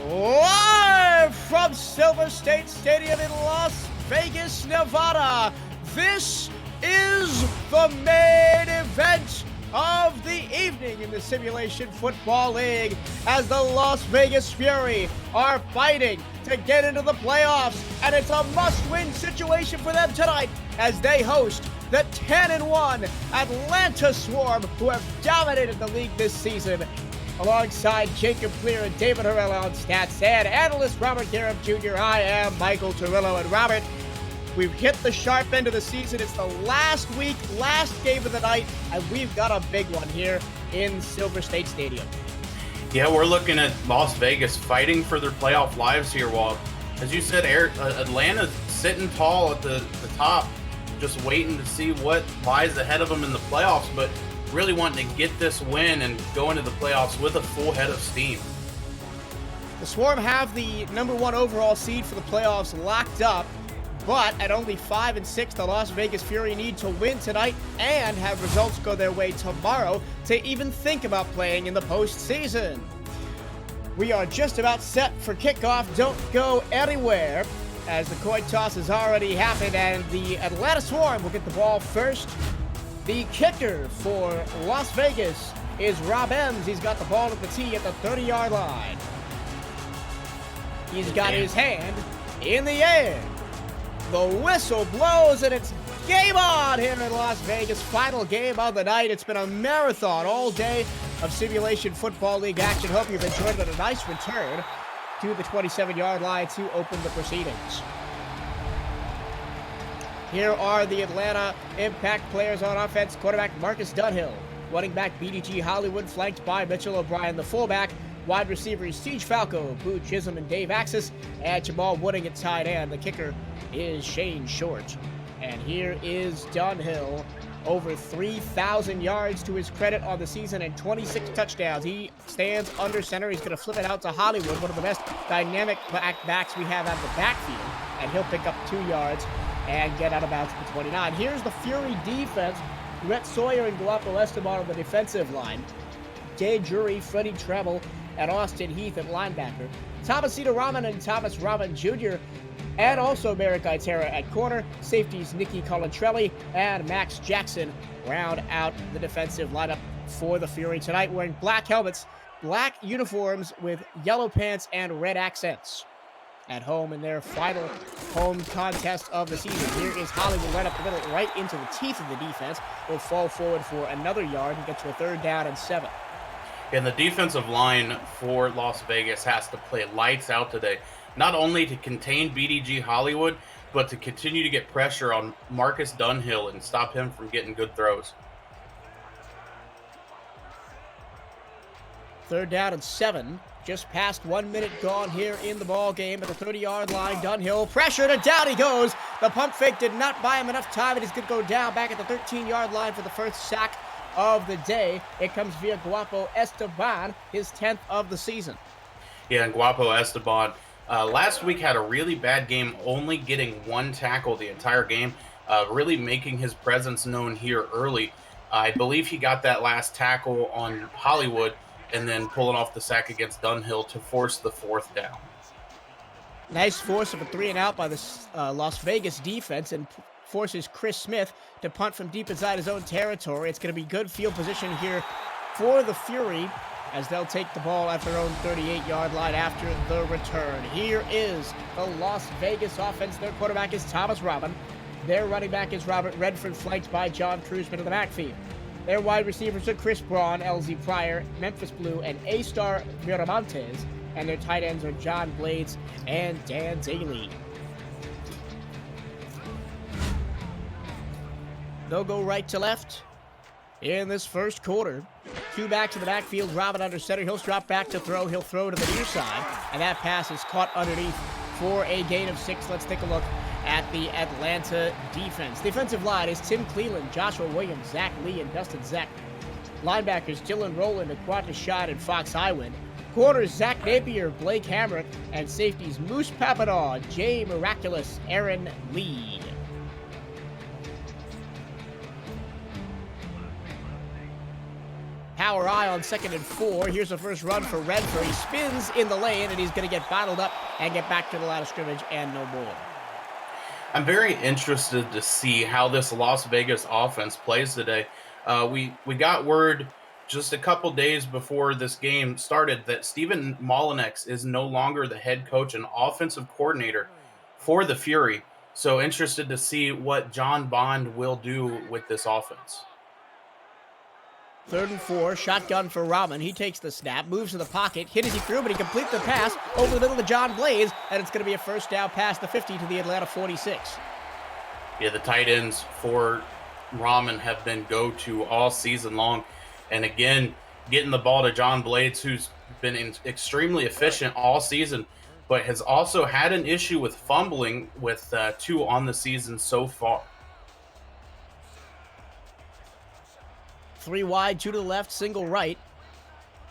Live from Silver State Stadium in Las Vegas, Nevada, this is the main event of the evening in the Simulation Football League as the Las Vegas Fury are fighting to get into the playoffs, and it's a must-win situation for them tonight as they host the 10-1 Atlanta Swarm, who have dominated the league this season. Alongside Jacob Clear and David Harrell on Stats and analyst Robert Garib Jr., I am Michael Turillo. And Robert, we've hit the sharp end of the season. It's the last week, last game of the night, and we've got a big one here in Silver State Stadium. Yeah, we're looking at Las Vegas fighting for their playoff lives here. While, as you said, Atlanta's sitting tall at the top, just waiting to see what lies ahead of them in the playoffs, but really wanting to get this win and go into the playoffs with a full head of steam. The Swarm have the number 1 overall seed for the playoffs locked up, but at only 5-6, the Las Vegas Fury need to win tonight and have results go their way tomorrow to even think about playing in the postseason. We are just about set for kickoff. Don't go anywhere, as the coin toss has already happened, and the Atlanta Swarm will get the ball first. The kicker for Las Vegas is Rob Ems. He's got the ball at the tee at the 30-yard line. He's got his hand in the air. The whistle blows, and it's game on here in Las Vegas. Final game of the night. It's been a marathon all day of Simulation Football League action. Hope you've enjoyed it. A nice return to the 27-yard line to open the proceedings. Here are the Atlanta Impact players on offense. Quarterback Marcus Dunhill. Running back BDG Hollywood, flanked by Mitchell O'Brien, the fullback. Wide receivers Siege Falco, Boo Chisholm, and Dave Axis. And Jamal Wooding at tight end. The kicker is Shane Short. And here is Dunhill. Over 3,000 yards to his credit on the season and 26 touchdowns. He stands under center. He's going to flip it out to Hollywood, one of the best dynamic backs we have out of the backfield. And he'll pick up 2 yards and get out of bounds at the 29. Here's the Fury defense. Rhett Sawyer and Guapo Esteban on the defensive line. Jay Jury, Freddie Treble, and Austin Heath at linebacker. Thomasito Rahman and Thomas Rahman Jr., and also Merrick Itera at corner. Safeties Nicky Colantrelli and Max Jackson round out the defensive lineup for the Fury tonight, wearing black helmets, black uniforms with yellow pants and red accents. At home in their final home contest of the season. Here is Hollywood right up the middle, right into the teeth of the defense. Will fall forward for another yard and get to a 3rd down and 7. And the defensive line for Las Vegas has to play lights out today, not only to contain BDG Hollywood, but to continue to get pressure on Marcus Dunhill and stop him from getting good throws. 3rd down and 7. Just past 1 minute gone here in the ball game at the 30-yard line. Dunhill pressured, and down he goes. The pump fake did not buy him enough time, and he's going to go down back at the 13-yard line for the first sack of the day. It comes via Guapo Esteban, his 10th of the season. Yeah, and Guapo Esteban last week had a really bad game, only getting 1 tackle the entire game, really making his presence known here early. I believe he got that last tackle on Hollywood and then pulling off the sack against Dunhill to force the 4th down. Nice force of a 3-and-out by the Las Vegas defense, and forces Chris Smith to punt from deep inside his own territory. It's going to be good field position here for the Fury as they'll take the ball at their own 38-yard line after the return. Here is the Las Vegas offense. Their quarterback is Thomas Robin. Their running back is Robert Redford, flanked by John Cruzman in the backfield. Their wide receivers are Chris Braun, LZ Pryor, Memphis Blue, and A-Star Miramontes. And their tight ends are John Blades and Dan Daly. They'll go right to left in this first quarter. 2 backs in the backfield. Robin under center. He'll drop back to throw. He'll throw to the near side. And that pass is caught underneath for a gain of 6. Let's take a look at the Atlanta defense. Defensive line is Tim Cleland, Joshua Williams, Zach Lee, and Dustin Zeck. Linebackers Dylan Rowland, Aquata Shot, and Fox Highwind. Corners Zach Napier, Blake Hamrick, and safeties Moose Papadon, Jay Miraculous, Aaron Lee. power I on 2nd and 4. Here's the first run for Redford. He spins in the lane, and he's going to get bottled up and get back to the line of scrimmage and no more. I'm very interested to see how this Las Vegas offense plays today. We got word just a couple days before this game started that Steven Molinex is no longer the head coach and offensive coordinator for the Fury. So interested to see what John Bond will do with this offense. 3rd and 4, shotgun for Rahman. He takes the snap, moves to the pocket, hit as he threw, but he completes the pass over the middle to John Blaze, and it's going to be a first down past the 50 to the Atlanta 46. Yeah, the tight ends for Rahman have been go-to all season long. And again, getting the ball to John Blades, who's been extremely efficient all season, but has also had an issue with fumbling with 2 on the season so far. 3 wide, 2 to the left, single right.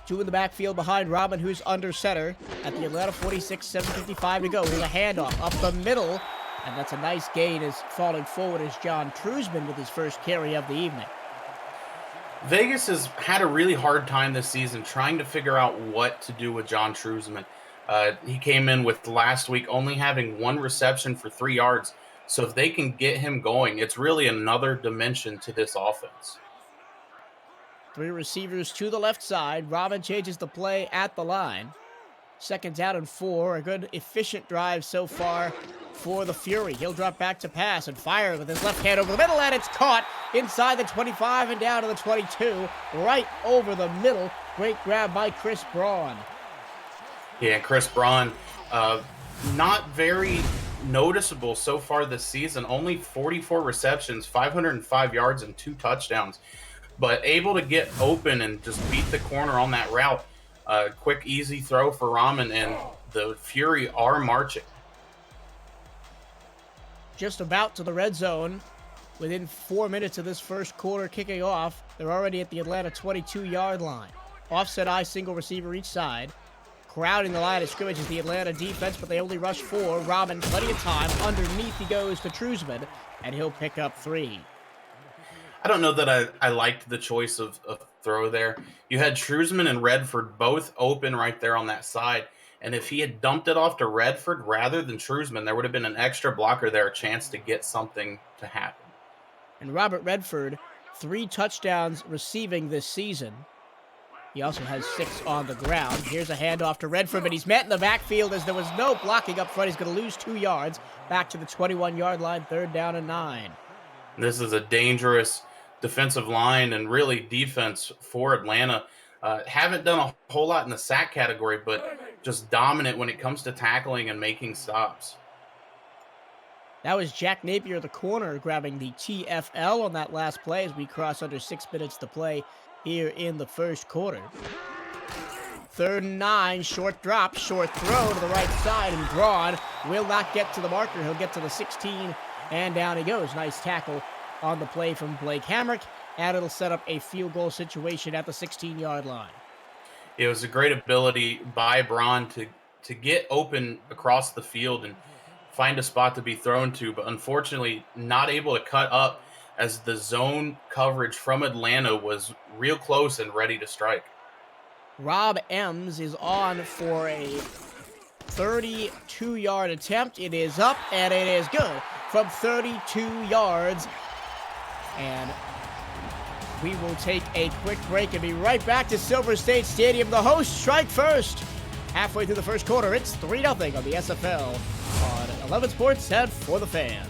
2 in the backfield behind Rahman, who's under center at the Atlanta 46, 7:55 to go. Here's a handoff up the middle, and that's a nice gain as falling forward is John Trusman with his first carry of the evening. Vegas has had a really hard time this season trying to figure out what to do with John Trusman. He came in with last week only having 1 reception for 3 yards. So if they can get him going, it's really another dimension to this offense. 3 receivers to the left side. Rahman changes the play at the line. 2nd down and 4. A good, efficient drive so far for the Fury. He'll drop back to pass and fire with his left hand over the middle, and it's caught inside the 25 and down to the 22. Right over the middle. Great grab by Chris Braun. Yeah, Chris Braun, not very noticeable so far this season. Only 44 receptions, 505 yards, and 2 touchdowns. But able to get open and just beat the corner on that route. Quick, easy throw for Rahman, and the Fury are marching. Just about to the red zone. Within 4 minutes of this first quarter kicking off, they're already at the Atlanta 22-yard line. Offset I, single receiver each side. Crowding the line of scrimmage is the Atlanta defense, but they only rush 4. Rahman, plenty of time. Underneath he goes to Trusman, and he'll pick up 3. I don't know that I liked the choice of throw there. You had Trusman and Redford both open right there on that side. And if he had dumped it off to Redford rather than Trusman, there would have been an extra blocker there, a chance to get something to happen. And Robert Redford, 3 touchdowns receiving this season. He also has 6 on the ground. Here's a handoff to Redford, but he's met in the backfield as there was no blocking up front. He's going to lose 2 yards. Back to the 21-yard line, 3rd down and 9. This is a dangerous defensive line and really defense for Atlanta. Haven't done a whole lot in the sack category, but just dominant when it comes to tackling and making stops. That was Jack Napier, the corner, grabbing the TFL on that last play as we cross under 6 minutes to play here in the first quarter. 3rd and 9, short drop, short throw to the right side, and Braun will not get to the marker. He'll get to the 16, and down he goes. Nice tackle on the play from Blake Hamrick, and it'll set up a field goal situation at the 16-yard line. It was a great ability by Braun to get open across the field and find a spot to be thrown to, but unfortunately not able to cut up as the zone coverage from Atlanta was real close and ready to strike. Rob Ems is on for a 32-yard attempt. It is up, and it is good from 32 yards. And we will take a quick break and be right back to Silver State Stadium. The hosts strike first. Halfway through the first quarter, it's 3-0 on the SFL on 11 Sports and For the Fans.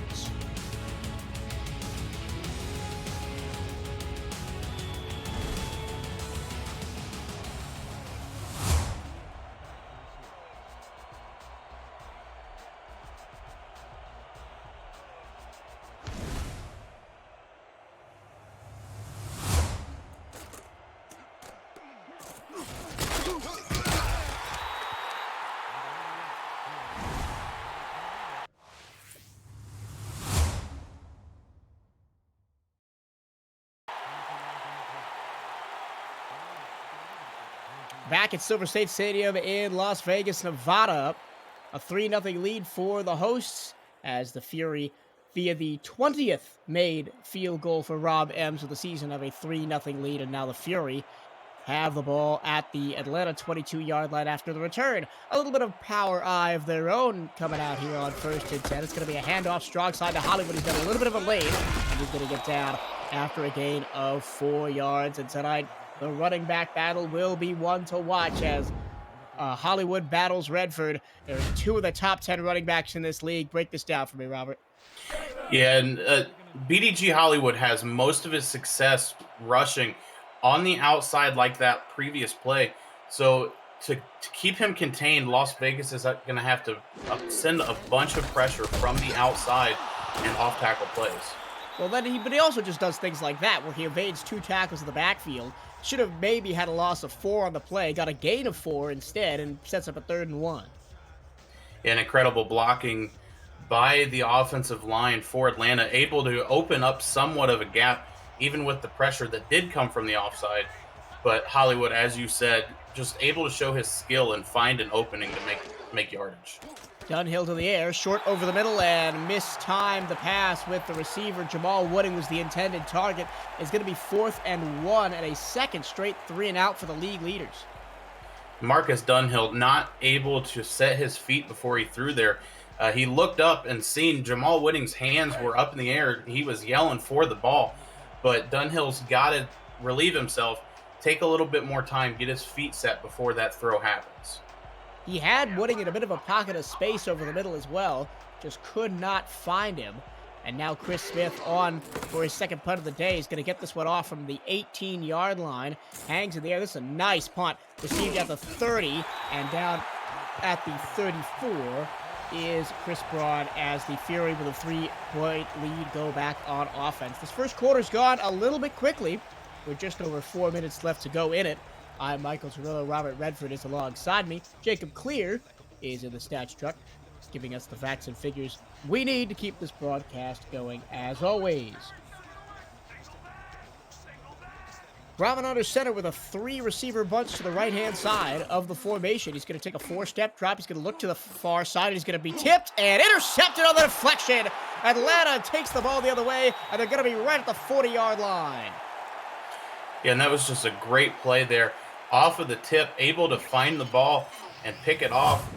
Back at Silver State Stadium in Las Vegas, Nevada. A 3-0 lead for the hosts as the Fury, via the 20th made field goal for Rob Ems of the season, have a 3-0 lead, and now the Fury have the ball at the Atlanta 22-yard line after the return. A little bit of power eye of their own coming out here on 1st and 10. It's going to be a handoff strong side to Hollywood. He's got a little bit of a lane, and he's going to get down after a gain of 4 yards. And tonight, the running back battle will be one to watch as Hollywood battles Redford. There are 2 of the top 10 running backs in this league. Break this down for me, Robert. Yeah, and BDG Hollywood has most of his success rushing on the outside like that previous play. So to keep him contained, Las Vegas is going to have to send a bunch of pressure from the outside and off-tackle plays. Well, but he also just does things like that, where he evades 2 tackles in the backfield. Should have maybe had a loss of 4 on the play, got a gain of 4 instead, and sets up a 3rd and 1. And incredible blocking by the offensive line for Atlanta, able to open up somewhat of a gap, even with the pressure that did come from the offside. But Hollywood, as you said, just able to show his skill and find an opening to make yardage. Dunhill to the air, short over the middle, and mistimed the pass with the receiver. Jamal Wooding was the intended target. It's going to be 4th and 1 and a second straight 3 and out for the league leaders. Marcus Dunhill not able to set his feet before he threw there. He looked up and seen Jamal Wooding's hands were up in the air. He was yelling for the ball, but Dunhill's got to relieve himself, take a little bit more time, get his feet set before that throw happens. He had Wooding in a bit of a pocket of space over the middle as well, just could not find him. And now Chris Smith on for his second punt of the day. He's going to get this one off from the 18-yard line. Hangs in the air. This is a nice punt. Received at the 30 and down at the 34 is Chris Braun as the Fury with a 3-point lead go back on offense. This first quarter's gone a little bit quickly with just over 4 minutes left to go in it. I'm Michael Cirillo. Robert Redford is alongside me. Jacob Clear is in the stats truck, giving us the facts and figures we need to keep this broadcast going as always. Robin under center with a 3-receiver bunch to the right-hand side of the formation. He's going to take a 4-step drop. He's going to look to the far side. He's going to be tipped and intercepted on the deflection. Atlanta takes the ball the other way, and they're going to be right at the 40-yard line. Yeah, and that was just a great play there. Off of the tip, able to find the ball and pick it off.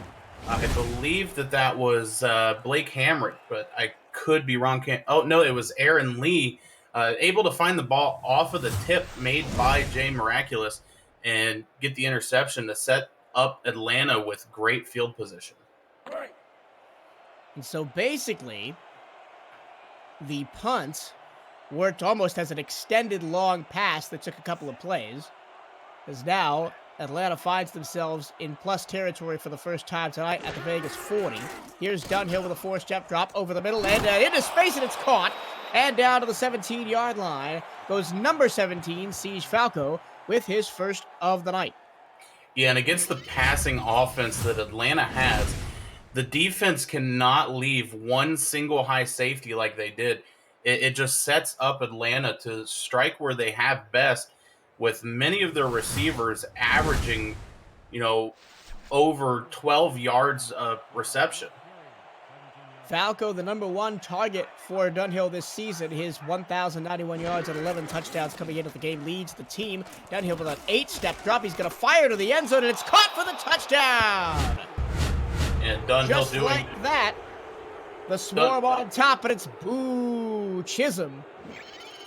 I believe that was Blake Hamrick, but I could be wrong. Oh, no, it was Aaron Lee. Able to find the ball off of the tip made by Jay Miraculous and get the interception to set up Atlanta with great field position. And so basically, the punt worked almost as an extended long pass that took a couple of plays. As now, Atlanta finds themselves in plus territory for the first time tonight at the Vegas 40. Here's Dunhill with a 4-step drop over the middle and into space, and it's caught. And down to the 17-yard line goes number 17, Siege Falco, with his first of the night. Yeah, and against the passing offense that Atlanta has, the defense cannot leave one single high safety like they did. It just sets up Atlanta to strike where they have best, with many of their receivers averaging, over 12 yards of reception. Falco, the number 1 target for Dunhill this season. His 1,091 yards and 11 touchdowns coming into the game leads the team. Dunhill with an 8-step drop. He's going to fire to the end zone, and it's caught for the touchdown. And Dunhill just like that. The swarm on top, but it's Boo Chisholm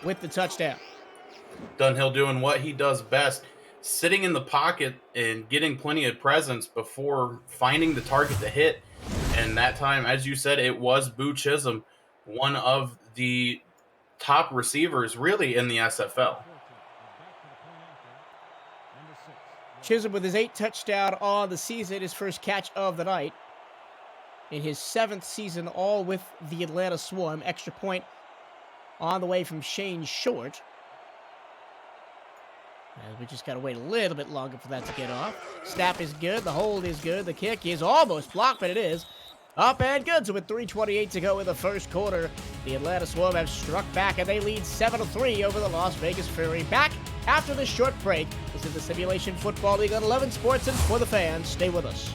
with the touchdown. Dunhill doing what he does best, sitting in the pocket and getting plenty of presence before finding the target to hit. And that time, as you said, it was Boo Chisholm, one of the top receivers really in the SFL. Chisholm with his 8th touchdown on the season, his first catch of the night. In his 7th season, all with the Atlanta Swarm. Extra point on the way from Shane Short. And we just got to wait a little bit longer for that to get off. Snap is good. The hold is good. The kick is almost blocked, but it is. Up and good. So with 3:28 to go in the first quarter, the Atlanta Swarm have struck back, and they lead 7-3 over the Las Vegas Fury. Back after this short break. This is the Simulation Football League on 11 Sports and for the fans. Stay with us.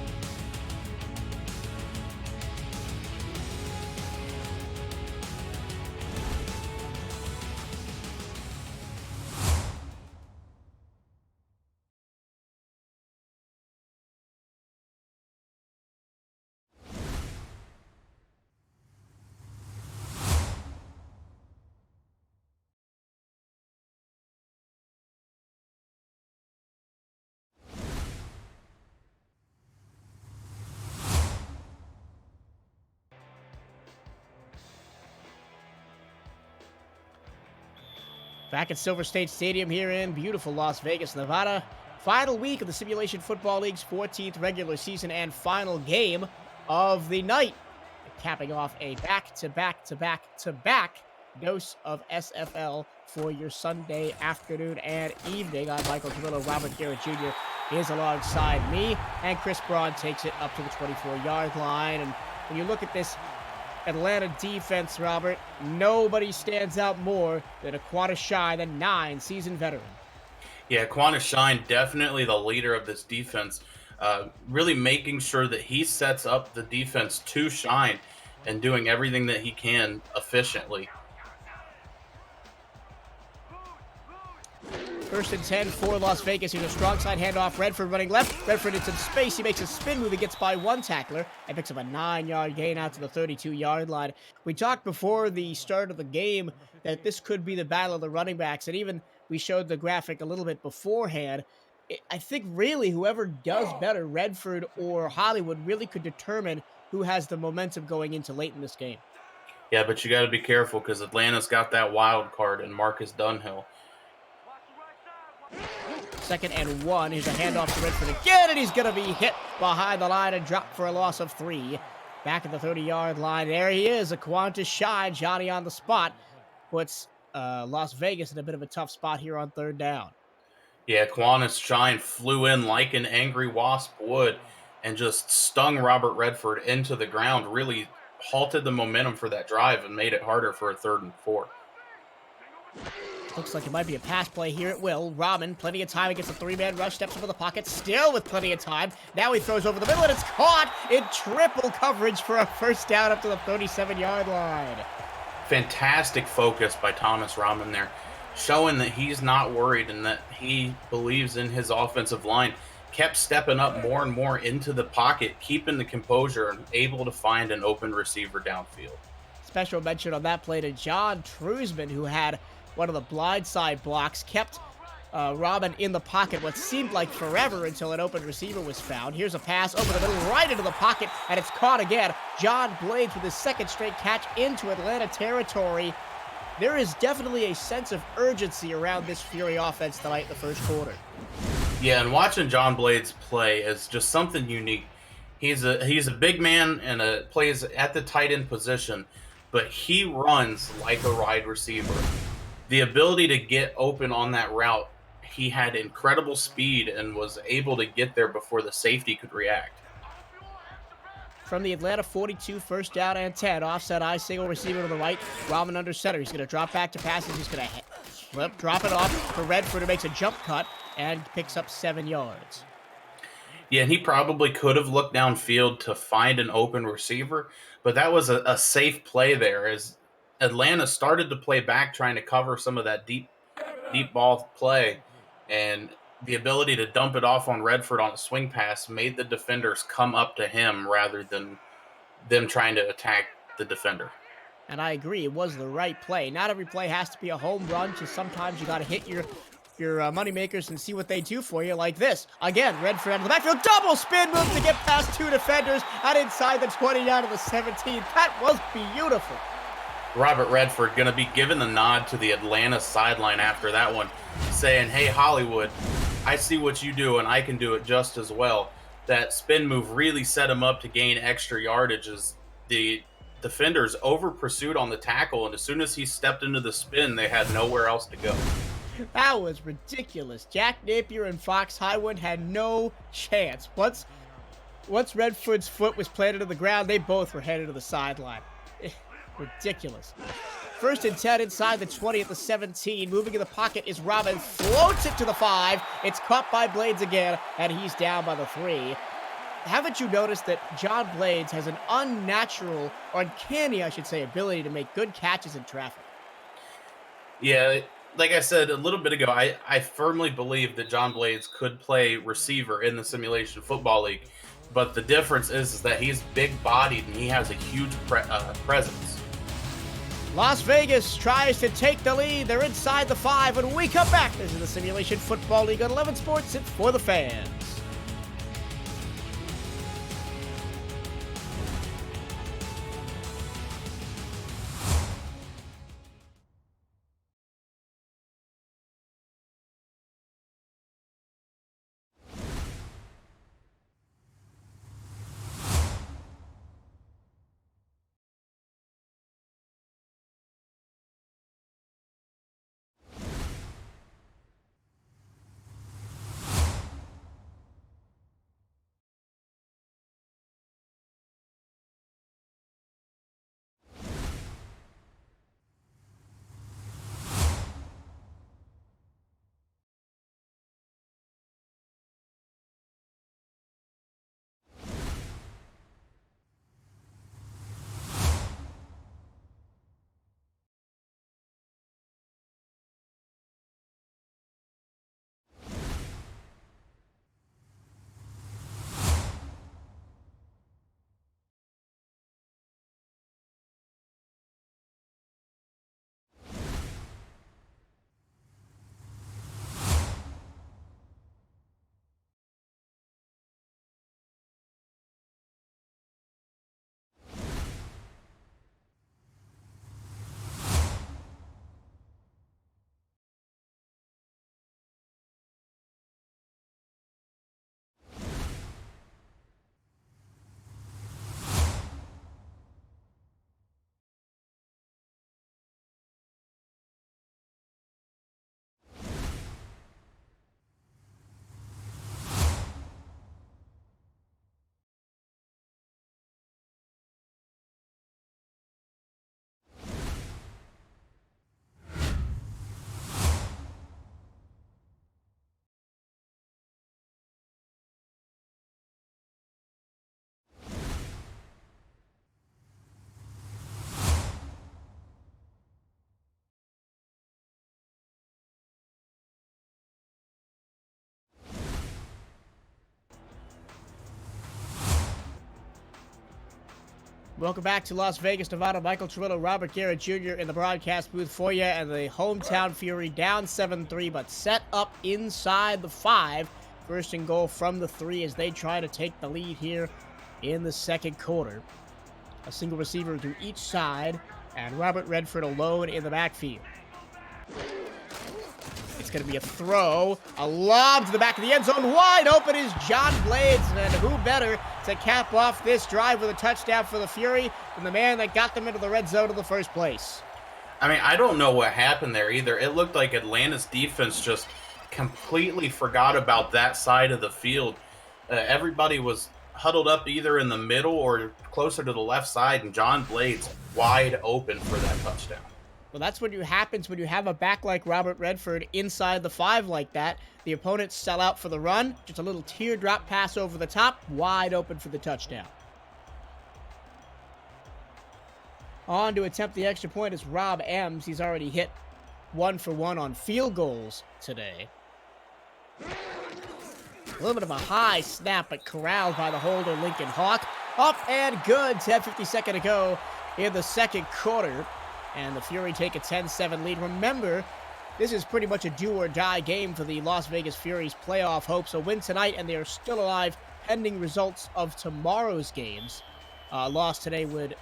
Back at Silver State Stadium here in beautiful Las Vegas, Nevada. Final week of the Simulation Football League's 14th regular season and final game of the night. Capping off a back-to-back-to-back-to-back dose of SFL for your Sunday afternoon and evening. I'm Michael Camillo. Robert Garrett Jr. is alongside me, and Chris Braun takes it up to the 24-yard line. And when you look at this Atlanta defense, Robert, nobody stands out more than Aquana Shine, the 9-season veteran. Yeah, Quanah Shine, definitely the leader of this defense, really making sure that he sets up the defense to shine and doing everything that he can efficiently. First and 10 for Las Vegas. Here's a strong side handoff. Redford running left. Redford into space. He makes a spin move. He gets by one tackler and picks up a 9-yard gain out to the 32-yard line. We talked before the start of the game that this could be the battle of the running backs, and even we showed the graphic a little bit beforehand. I think really whoever does better, Redford or Hollywood, really could determine who has the momentum going into late in this game. Yeah, but you got to be careful because Atlanta's got that wild card in Marcus Dunhill. 2nd and 1. Here's a handoff to Redford again, and he's going to be hit behind the line and dropped for a loss of 3. Back at the 30-yard line. There he is, Aquana Shine. Johnny on the spot. Puts Las Vegas in a bit of a tough spot here on 3rd down. Yeah, Aquana Shine flew in like an angry wasp would and just stung Robert Redford into the ground, really halted the momentum for that drive and made it harder for a 3rd and 4. Looks like it might be a pass play here at will. Rahman, plenty of time against a 3-man rush, steps into the pocket, still with plenty of time. Now he throws over the middle, and it's caught in triple coverage for a 1st down up to the 37-yard line. Fantastic focus by Thomas Rahman there, showing that he's not worried and that he believes in his offensive line. Kept stepping up more and more into the pocket, keeping the composure and able to find an open receiver downfield. Special mention on that play to John Trusman, who had one of the blindside blocks, kept Rahman in the pocket what seemed like forever until an open receiver was found. Here's a pass over the middle, right into the pocket, and it's caught again. John Blades with his 2nd straight catch into Atlanta territory. There is definitely a sense of urgency around this Fury offense tonight in the 1st quarter. Yeah, and watching John Blades play is just something unique. He's a big man and plays at the tight end position, but he runs like a wide receiver. The ability to get open on that route, he had incredible speed and was able to get there before the safety could react. From the Atlanta 42, 1st down and 10. Offset I single receiver to the right. Rahman under center. He's going to drop back to passes. He's going to flip, drop it off for Redford, who makes a jump cut and picks up 7 yards. Yeah, and he probably could have looked downfield to find an open receiver, but that was a safe play there as Atlanta started to play back, trying to cover some of that deep ball play, and the ability to dump it off on Redford on a swing pass made the defenders come up to him rather than them trying to attack the defender. And I agree, it was the right play. Not every play has to be a home run, just sometimes you got to hit your moneymakers and see what they do for you, like this. Again, Redford out of the backfield, double spin move to get past 2 defenders and inside the 20 out of the 17. That was beautiful. Robert Redford going to be given the nod to the Atlanta sideline after that one, saying, hey, Hollywood, I see what you do, and I can do it just as well. That spin move really set him up to gain extra yardage as the defenders over-pursued on the tackle, and as soon as he stepped into the spin, they had nowhere else to go. That was ridiculous. Jack Napier and Fox Highwood had no chance. Once Redford's foot was planted on the ground, they both were headed to the sideline. Ridiculous. 1st and 10 inside the 20 at the 17. Moving in the pocket is Rahman. Floats it to the 5. It's caught by Blades again, and he's down by the 3. Haven't you noticed that John Blades has an unnatural, or uncanny, I should say, ability to make good catches in traffic? Yeah, like I said a little bit ago, I firmly believe that John Blades could play receiver in the Simulation Football League, but the difference is that he's big-bodied and he has a huge presence. Las Vegas tries to take the lead. They're inside the 5. When we come back, this is the Simulation Football League on 11 Sports. It's for the fans. Welcome back to Las Vegas, Nevada. Michael Trillo, Robert Garrett Jr. in the broadcast booth for you, and the hometown Fury down 7-3, but set up inside the 5. First and goal from the 3 as they try to take the lead here in the second quarter. A single receiver to each side, and Robert Redford alone in the backfield. It's going to be a throw, a lob to the back of the end zone. Wide open is John Blades, and who better to cap off this drive with a touchdown for the Fury than the man that got them into the red zone in the first place. I mean, I don't know what happened there either. It looked like Atlanta's defense just completely forgot about that side of the field. Everybody was huddled up either in the middle or closer to the left side, and John Blades wide open for that touchdown. Well, that's what happens when you have a back like Robert Redford inside the 5 like that. The opponents sell out for the run. Just a little teardrop pass over the top, wide open for the touchdown. On to attempt the extra point is Rob Ems. He's already hit 1 for 1 on field goals today. A little bit of a high snap, but corralled by the holder, Lincoln Hawk. Up and good. 10:52 to go in the second quarter. And the Fury take a 10-7 lead. Remember, this is pretty much a do-or-die game for the Las Vegas Fury's playoff hopes. A win tonight, and they are still alive pending results of tomorrow's games. Loss today would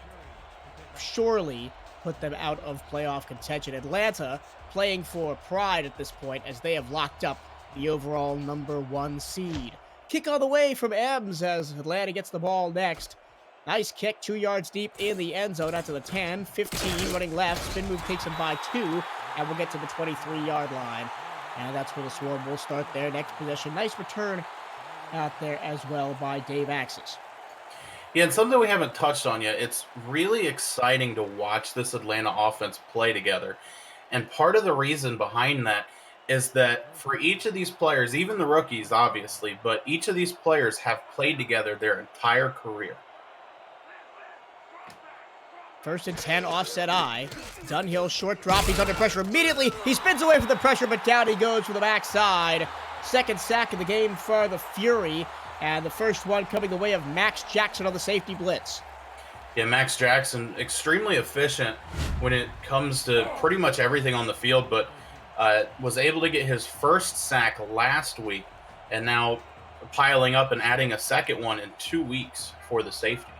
surely put them out of playoff contention. Atlanta playing for pride at this point as they have locked up the overall number 1 seed. Kick all the way from Ems as Atlanta gets the ball next. Nice kick, 2 yards deep in the end zone out to the 10, 15, running left. Spin move takes him by 2, and we'll get to the 23-yard line. And that's where the Swarm will start their next possession. Nice return out there as well by Dave Axis. Yeah, and something we haven't touched on yet, it's really exciting to watch this Atlanta offense play together. And part of the reason behind that is that for each of these players, even the rookies, obviously, but each of these players have played together their entire career. First and 10, offset I. Dunhill, short drop. He's under pressure immediately. He spins away from the pressure, but down he goes from the backside. Second sack of the game for the Fury. And the first one coming the way of Max Jackson on the safety blitz. Yeah, Max Jackson, extremely efficient when it comes to pretty much everything on the field, but was able to get his first sack last week, and now piling up and adding a second one in 2 weeks for the safety.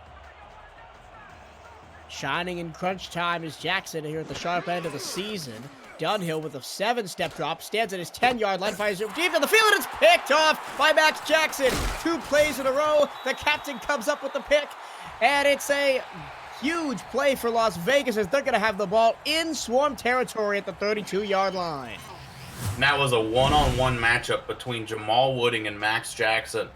Shining in crunch time is Jackson here at the sharp end of the season. Dunhill with a 7-step drop, stands at his 10-yard line, fires deep in the field, and it's picked off by Max Jackson. 2 plays in a row. The captain comes up with the pick, and it's a huge play for Las Vegas as they're going to have the ball in Swarm territory at the 32-yard line. And that was a one-on-one matchup between Jamal Wooding and Max Jackson.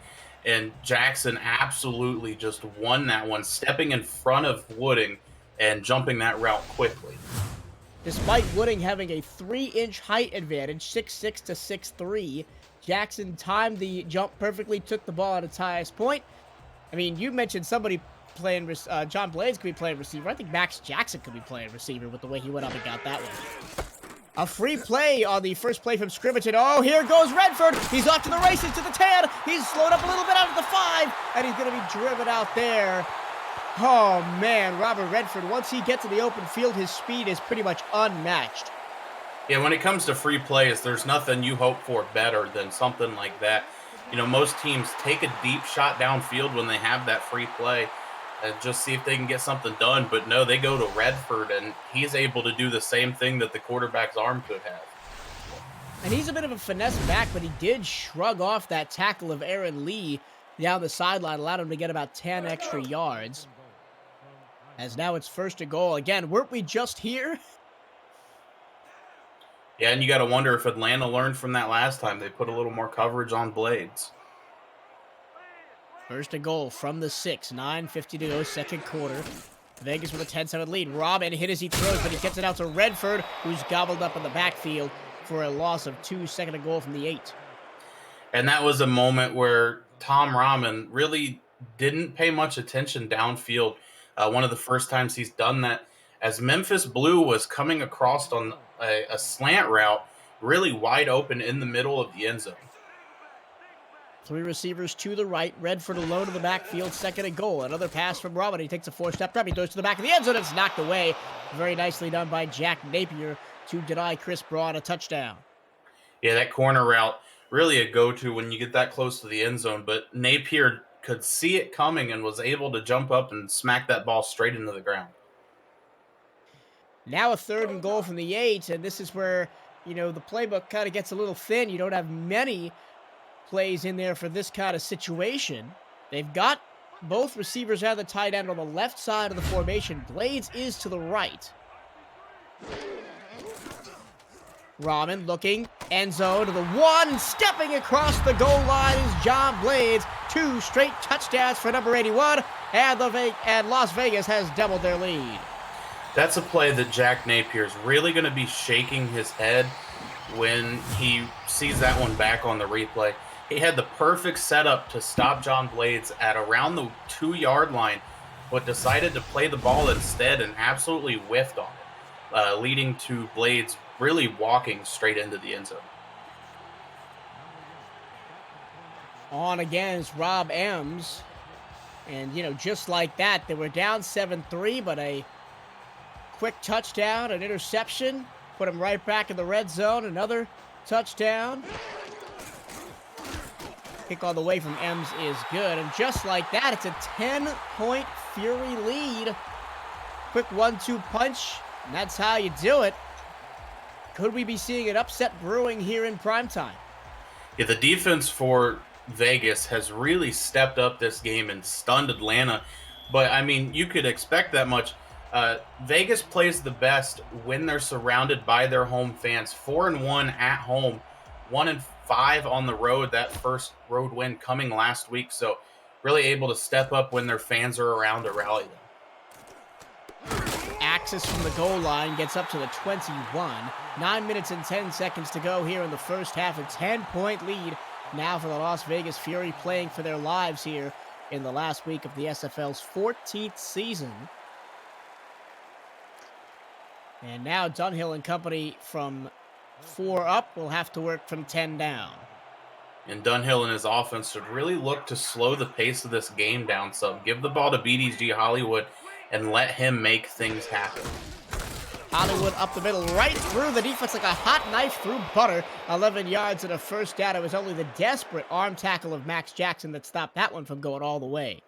And Jackson absolutely just won that one, stepping in front of Wooding and jumping that route quickly. Despite Wooding having a 3-inch height advantage, 6'6" to 6'3", Jackson timed the jump perfectly, took the ball at its highest point. I mean, you mentioned somebody playing, John Blades could be playing receiver. I think Max Jackson could be playing receiver with the way he went up and got that one. A free play on the first play from scrimmage, and oh, here goes Redford. He's off to the races to the 10. He's slowed up a little bit out of the 5, and he's going to be driven out there. Oh, man, Robert Redford, once he gets to the open field, his speed is pretty much unmatched. Yeah, when it comes to free plays, there's nothing you hope for better than something like that. You know, most teams take a deep shot downfield when they have that free play and just see if they can get something done. But no, they go to Redford, and he's able to do the same thing that the quarterback's arm could have. And he's a bit of a finesse back, but he did shrug off that tackle of Aaron Lee down the sideline, allowed him to get about 10 extra yards. As now it's first and goal. Again, weren't we just here? Yeah, and you got to wonder if Atlanta learned from that last time. They put a little more coverage on Blades. First and goal from the 6. 9:50 to go, second quarter. Vegas with a 10-7 lead. Robin hit as he throws, but he gets it out to Redford, who's gobbled up in the backfield for a loss of 2. Second and goal from the 8. And that was a moment where Tom Rahman really didn't pay much attention downfield. One of the first times he's done that, as Memphis Blue was coming across on a slant route, really wide open in the middle of the end zone. Three receivers to the right. Redford alone in the backfield, second and goal. Another pass from Robin. He takes a four-step prep. He throws to the back of the end zone. It's knocked away. Very nicely done by Jack Napier to deny Chris Braun a touchdown. Yeah, that corner route, really a go-to when you get that close to the end zone. But Napier could see it coming and was able to jump up and smack that ball straight into the ground. Now a third and goal from the 8, and this is where, the playbook kind of gets a little thin. You don't have many plays in there for this kind of situation. They've got both receivers and the tight end on the left side of the formation. Blades is to the right. Rahman looking, end zone to the 1, stepping across the goal line is John Blades. 2 straight touchdowns for number 81, and Las Vegas has doubled their lead. That's a play that Jack Napier is really going to be shaking his head when he sees that one back on the replay. He had the perfect setup to stop John Blades at around the 2-yard line, but decided to play the ball instead and absolutely whiffed on it, leading to Blades really walking straight into the end zone. On again is Rob Ems. And, just like that, they were down 7-3, but a quick touchdown, an interception, put them right back in the red zone. Another touchdown. Kick all the way from Ems is good. And just like that, it's a 10-point Fury lead. Quick 1-2 punch, and that's how you do it. Could we be seeing an upset brewing here in primetime? Yeah, the defense for Vegas has really stepped up this game and stunned Atlanta. But, you could expect that much. Vegas plays the best when they're surrounded by their home fans. 4-1 at home, 1-5 on the road. That first road win coming last week. So really able to step up when their fans are around to rally them. Axis from the goal line gets up to the 21. 9 minutes and 10 seconds to go here in the first half. A 10-point lead now for the Las Vegas Fury, playing for their lives here in the last week of the SFL's 14th season. And now Dunhill and company from 4 up will have to work from 10 down. And Dunhill and his offense should really look to slow the pace of this game down some. Give the ball to BDG Hollywood and let him make things happen. Hollywood up the middle, right through the defense like a hot knife through butter. 11 yards and a first down. It was only the desperate arm tackle of Max Jackson that stopped that one from going all the way.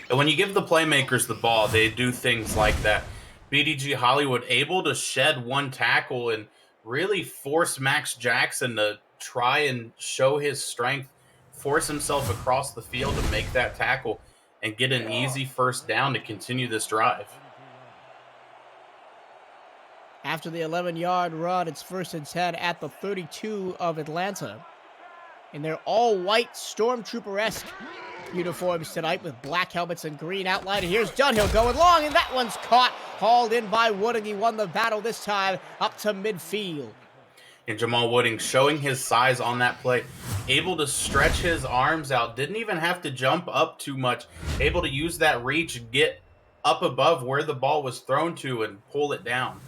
And when you give the playmakers the ball, they do things like that. BDG Hollywood able to shed one tackle and really force Max Jackson to try and show his strength, force himself across the field to make that tackle and get an easy first down to continue this drive. After the 11-yard run, it's 1st and 10 at the 32 of Atlanta. In their all-white Stormtrooper-esque uniforms tonight with black helmets and green outline. And here's Dunhill going long, and that one's caught. Hauled in by Wooding. He won the battle this time up to midfield. And Jamal Wooding showing his size on that play. Able to stretch his arms out. Didn't even have to jump up too much. Able to use that reach, get up above where the ball was thrown to and pull it down.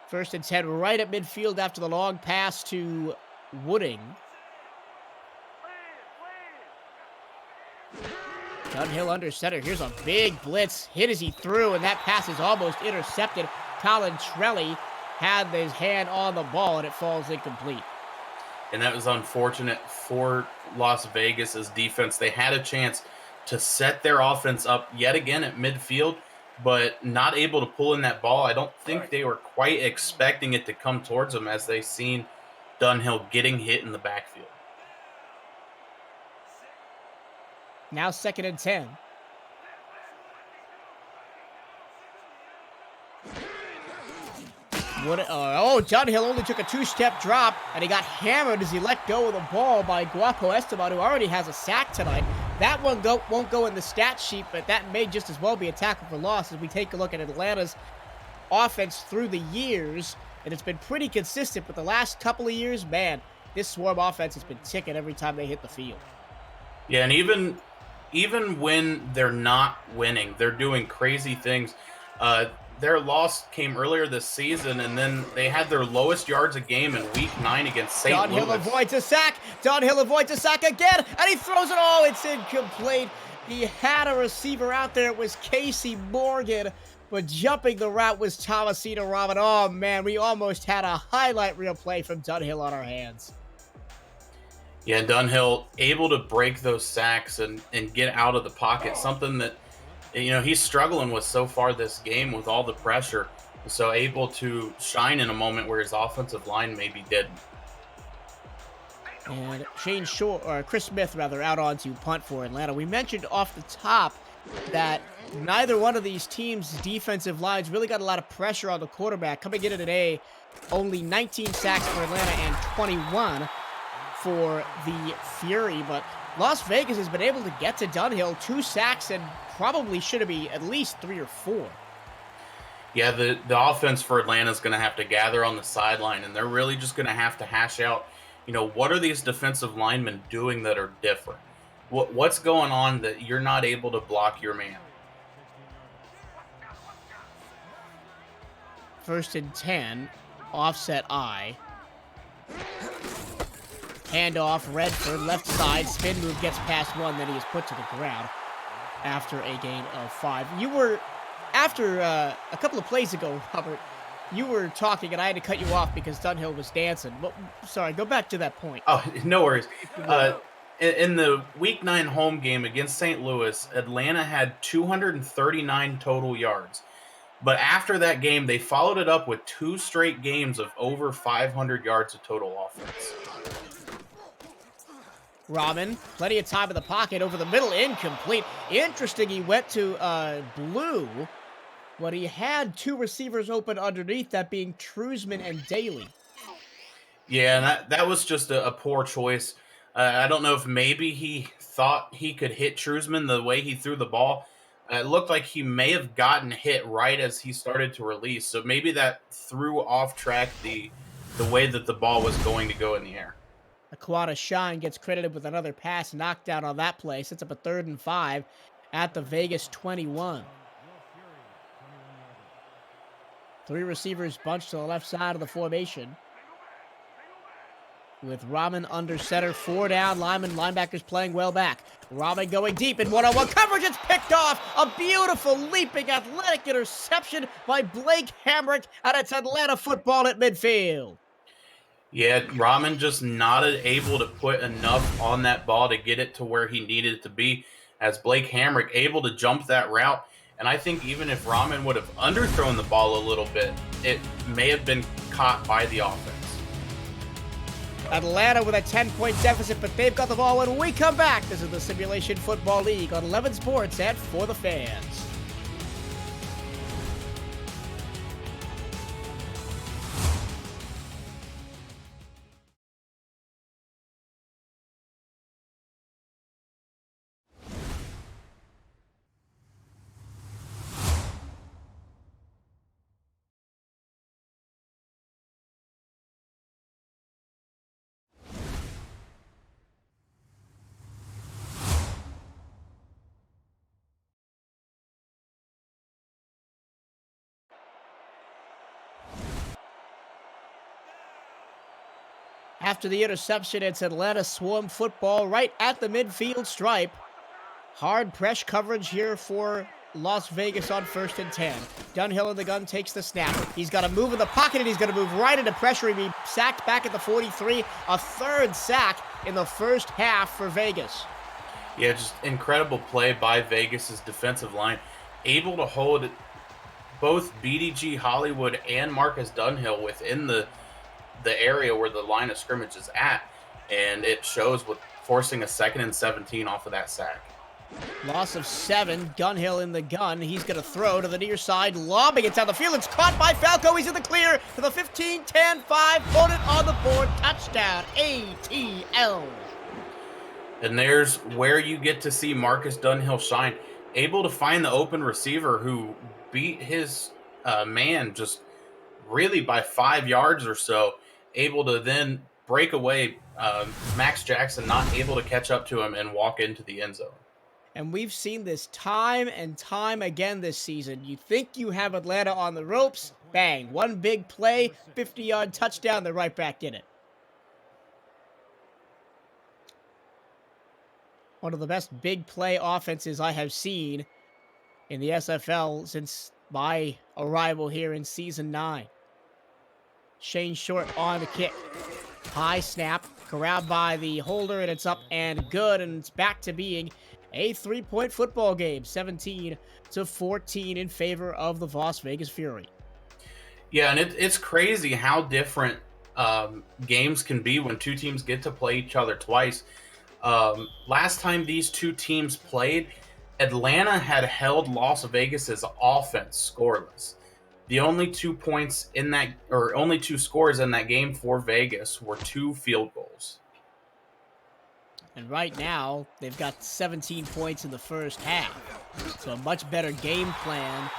First and 10 right at midfield after the long pass to Wooding. Dunhill under center. Here's a big blitz. Hit as he threw, and that pass is almost intercepted. Colin Trelli had his hand on the ball, and it falls incomplete. And that was unfortunate for Las Vegas's defense. They had a chance to set their offense up yet again at midfield, but not able to pull in that ball. I don't think they were quite expecting it to come towards them as they seen Dunhill getting hit in the backfield. Now 2nd and 10. Dunhill only took a 2-step drop, and he got hammered as he let go of the ball by Guapo Esteban, who already has a sack tonight. That one won't go in the stat sheet, but that may just as well be a tackle for loss as we take a look at Atlanta's offense through the years. And it's been pretty consistent, but the last couple of years, man, this Swarm offense has been ticking every time they hit the field. Yeah, and even when they're not winning, they're doing crazy things. their loss came earlier this season, and then they had their lowest yards a game in Week 9 against St. Louis. Dunhill avoids a sack. Dunhill avoids a sack again, and he throws it. Oh, it's incomplete. He had a receiver out there. It was Casey Morgan, but jumping the route was Thomasino Robin. Oh, man, we almost had a highlight reel play from Dunhill on our hands. Yeah, Dunhill able to break those sacks and get out of the pocket, something that, you know, he's struggling with so far this game with all the pressure. So able to shine in a moment where his offensive line maybe didn't. And Chris Smith, out on to punt for Atlanta. We mentioned off the top that neither one of these teams' defensive lines really got a lot of pressure on the quarterback. Coming in today, only 19 sacks for Atlanta and 21 for the Fury. But Las Vegas has been able to get to Dunhill, 2 sacks, and probably should be at least 3 or 4. Yeah, the offense for Atlanta is going to have to gather on the sideline, and they're really just going to have to hash out, you know, what are these defensive linemen doing that are different? What's going on that you're not able to block your man? 1st and 10, offset I. Handoff, Redford, left side, spin move, gets past 1, then he is put to the ground after a gain of 5. You were, after a couple of plays ago, Robert, you were talking and I had to cut you off because Dunhill was dancing. But, sorry, go back to that point. Oh, no worries. In the Week 9 home game against St. Louis, Atlanta had 239 total yards. But after that game, they followed it up with 2 straight games of over 500 yards of total offense. Robin, plenty of time in the pocket, over the middle, incomplete. Interesting, he went to blue, but he had 2 receivers open underneath, that being Truzman and Daly. Yeah, and that was just a poor choice. I don't know if maybe he thought he could hit Truzman the way he threw the ball. It looked like he may have gotten hit right as he started to release, so maybe that threw off track the way that the ball was going to go in the air. Aquata Shine gets credited with another pass knockdown on that play. Sets up a 3rd and 5 at the Vegas 21. 3 receivers bunched to the left side of the formation. With Rahman under center, 4 down, linebackers playing well back. Rahman going deep in one-on-one coverage, it's picked off! A beautiful leaping athletic interception by Blake Hamrick, and it's Atlanta football at midfield. Yeah, Rahman just not able to put enough on that ball to get it to where he needed it to be, as Blake Hamrick able to jump that route. And I think even if Rahman would have underthrown the ball a little bit, it may have been caught by the offense. Atlanta with a 10-point deficit, but they've got the ball when we come back. This is the Simulation Football League on 11 Sports and For the Fans. After the interception, it's Atlanta swarm football right at the midfield stripe. Hard press coverage here for Las Vegas on 1st and 10. Dunhill in the gun takes the snap. He's got to move in the pocket, and he's going to move right into pressure. He'll be sacked back at the 43. A 3rd sack in the first half for Vegas. Yeah, just incredible play by Vegas's defensive line. Able to hold both BDG Hollywood and Marcus Dunhill within the area where the line of scrimmage is at, and it shows with forcing a 2nd and 17 off of that sack. Loss of 7. Dunhill in the gun. He's going to throw to the near side, lobbing it down the field. It's caught by Falco. He's in the clear to the 15, 10, 5. Put it on the board. Touchdown, ATL. And there's where you get to see Marcus Dunhill shine. Able to find the open receiver who beat his man just really by 5 yards or so. Able to then break away. Max Jackson not able to catch up to him and walk into the end zone. And we've seen this time and time again this season. You think you have Atlanta on the ropes, bang, one big play, 50-yard touchdown, they're right back in it. One of the best big play offenses I have seen in the SFL since my arrival here in Season 9. Shane Short on the kick. High snap, corralled by the holder, and it's up and good, and it's back to being a 3-point football game, 17-14 in favor of the Las Vegas Fury. Yeah, and it's crazy how different games can be when two teams get to play each other twice. Last time these two teams played, Atlanta had held Las Vegas's offense scoreless. The only 2 points in that, or only 2 scores in that game for Vegas were 2 field goals. And right now, they've got 17 points in the first half. So a much better game plan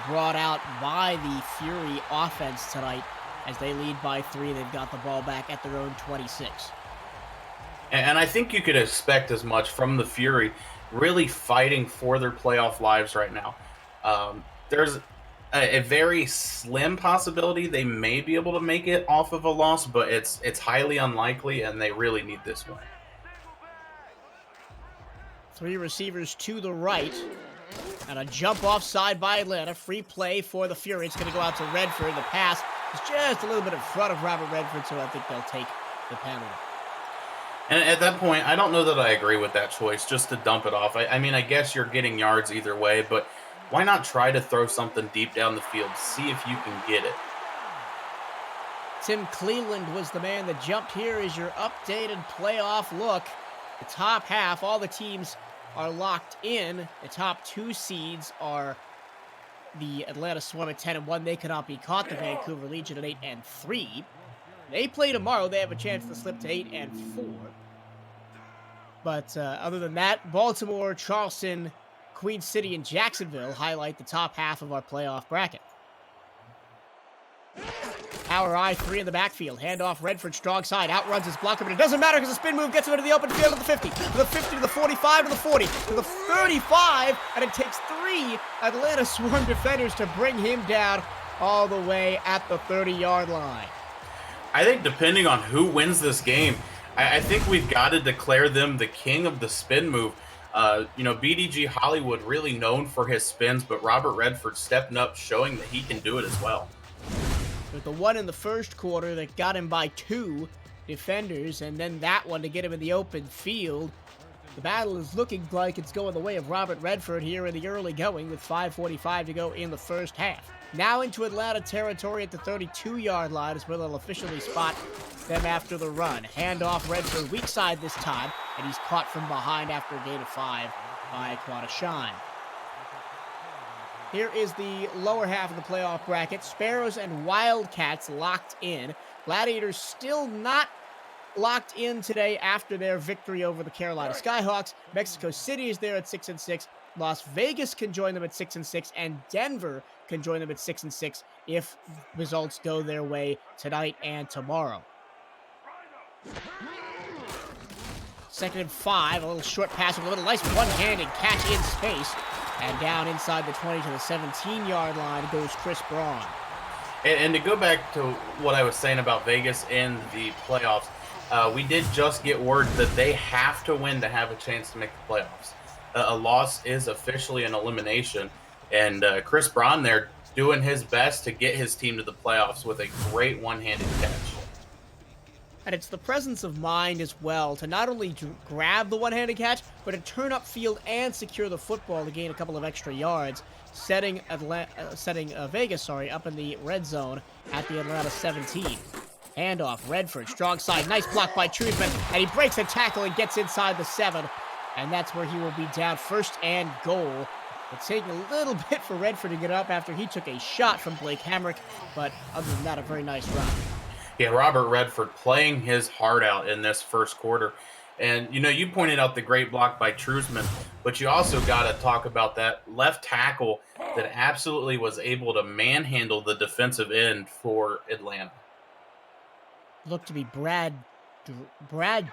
brought out by the Fury offense tonight as they lead by 3. They've got the ball back at their own 26. And I think you could expect as much from the Fury, really fighting for their playoff lives right now. There's a very slim possibility they may be able to make it off of a loss, but it's highly unlikely, and they really need this one. 3 receivers to the right, and a jump offside by Atlanta. Free play for the Fury. It's going to go out to Redford. The pass is just a little bit in front of Robert Redford, so I think they'll take the penalty. And at that point, I don't know that I agree with that choice, just to dump it off. I mean, I guess you're getting yards either way, but why not try to throw something deep down the field, see if you can get it? Tim Cleveland was the man that jumped. Here is your updated playoff look. The top half, all the teams are locked in. The top 2 seeds are the Atlanta Swarm at 10-1. They cannot be caught. The Vancouver Legion at 8-3. They play tomorrow. They have a chance to slip to 8-4. But other than that, Baltimore, Charleston, Queen City, and Jacksonville highlight the top half of our playoff bracket. Power I-3 in the backfield. Handoff Redford, strong side. Outruns his blocker, but it doesn't matter because the spin move gets him into the open field to the 50. To the 50, to the 45, to the 40, to the 35. And it takes 3 Atlanta Swarm defenders to bring him down all the way at the 30-yard line. I think depending on who wins this game, I think we've got to declare them the king of the spin move. BDG Hollywood really known for his spins, but Robert Redford stepping up, showing that he can do it as well. With the one in the first quarter that got him by 2 defenders, and then that one to get him in the open field. The battle is looking like it's going the way of Robert Redford here in the early going with 5:45 to go in the first half. Now into Atlanta territory at the 32-yard line is where they'll officially spot them after the run. Handoff Redford weak side this time, and he's caught from behind after a gain of 5 by Quadashine. Here is the lower half of the playoff bracket. Sparrows and Wildcats locked in. Gladiators still not locked in today after their victory over the Carolina Skyhawks. Mexico City is there at 6-6. Las Vegas can join them at 6-6, and Denver can join them at 6-6 if results go their way tonight and tomorrow. 2nd and 5, a little short pass with a little nice one-handed catch in space. And down inside the 20 to the 17-yard line goes Chris Braun. And to go back to what I was saying about Vegas and the playoffs, we did just get word that they have to win to have a chance to make the playoffs. A loss is officially an elimination, and Chris Braun there doing his best to get his team to the playoffs with a great one-handed catch. And it's the presence of mind as well to not only grab the one-handed catch, but to turn up field and secure the football to gain a couple of extra yards, setting Vegas up in the red zone at the Atlanta 17. Handoff, Redford, strong side, nice block by Truthman, and he breaks the tackle and gets inside the 7, and that's where he will be down 1st and goal. It's taking a little bit for Redford to get up after he took a shot from Blake Hamrick, but other than that, a very nice run. Yeah, Robert Redford playing his heart out in this first quarter. And, you pointed out the great block by Trusman, but you also got to talk about that left tackle that absolutely was able to manhandle the defensive end for Atlanta. Looked to be Brad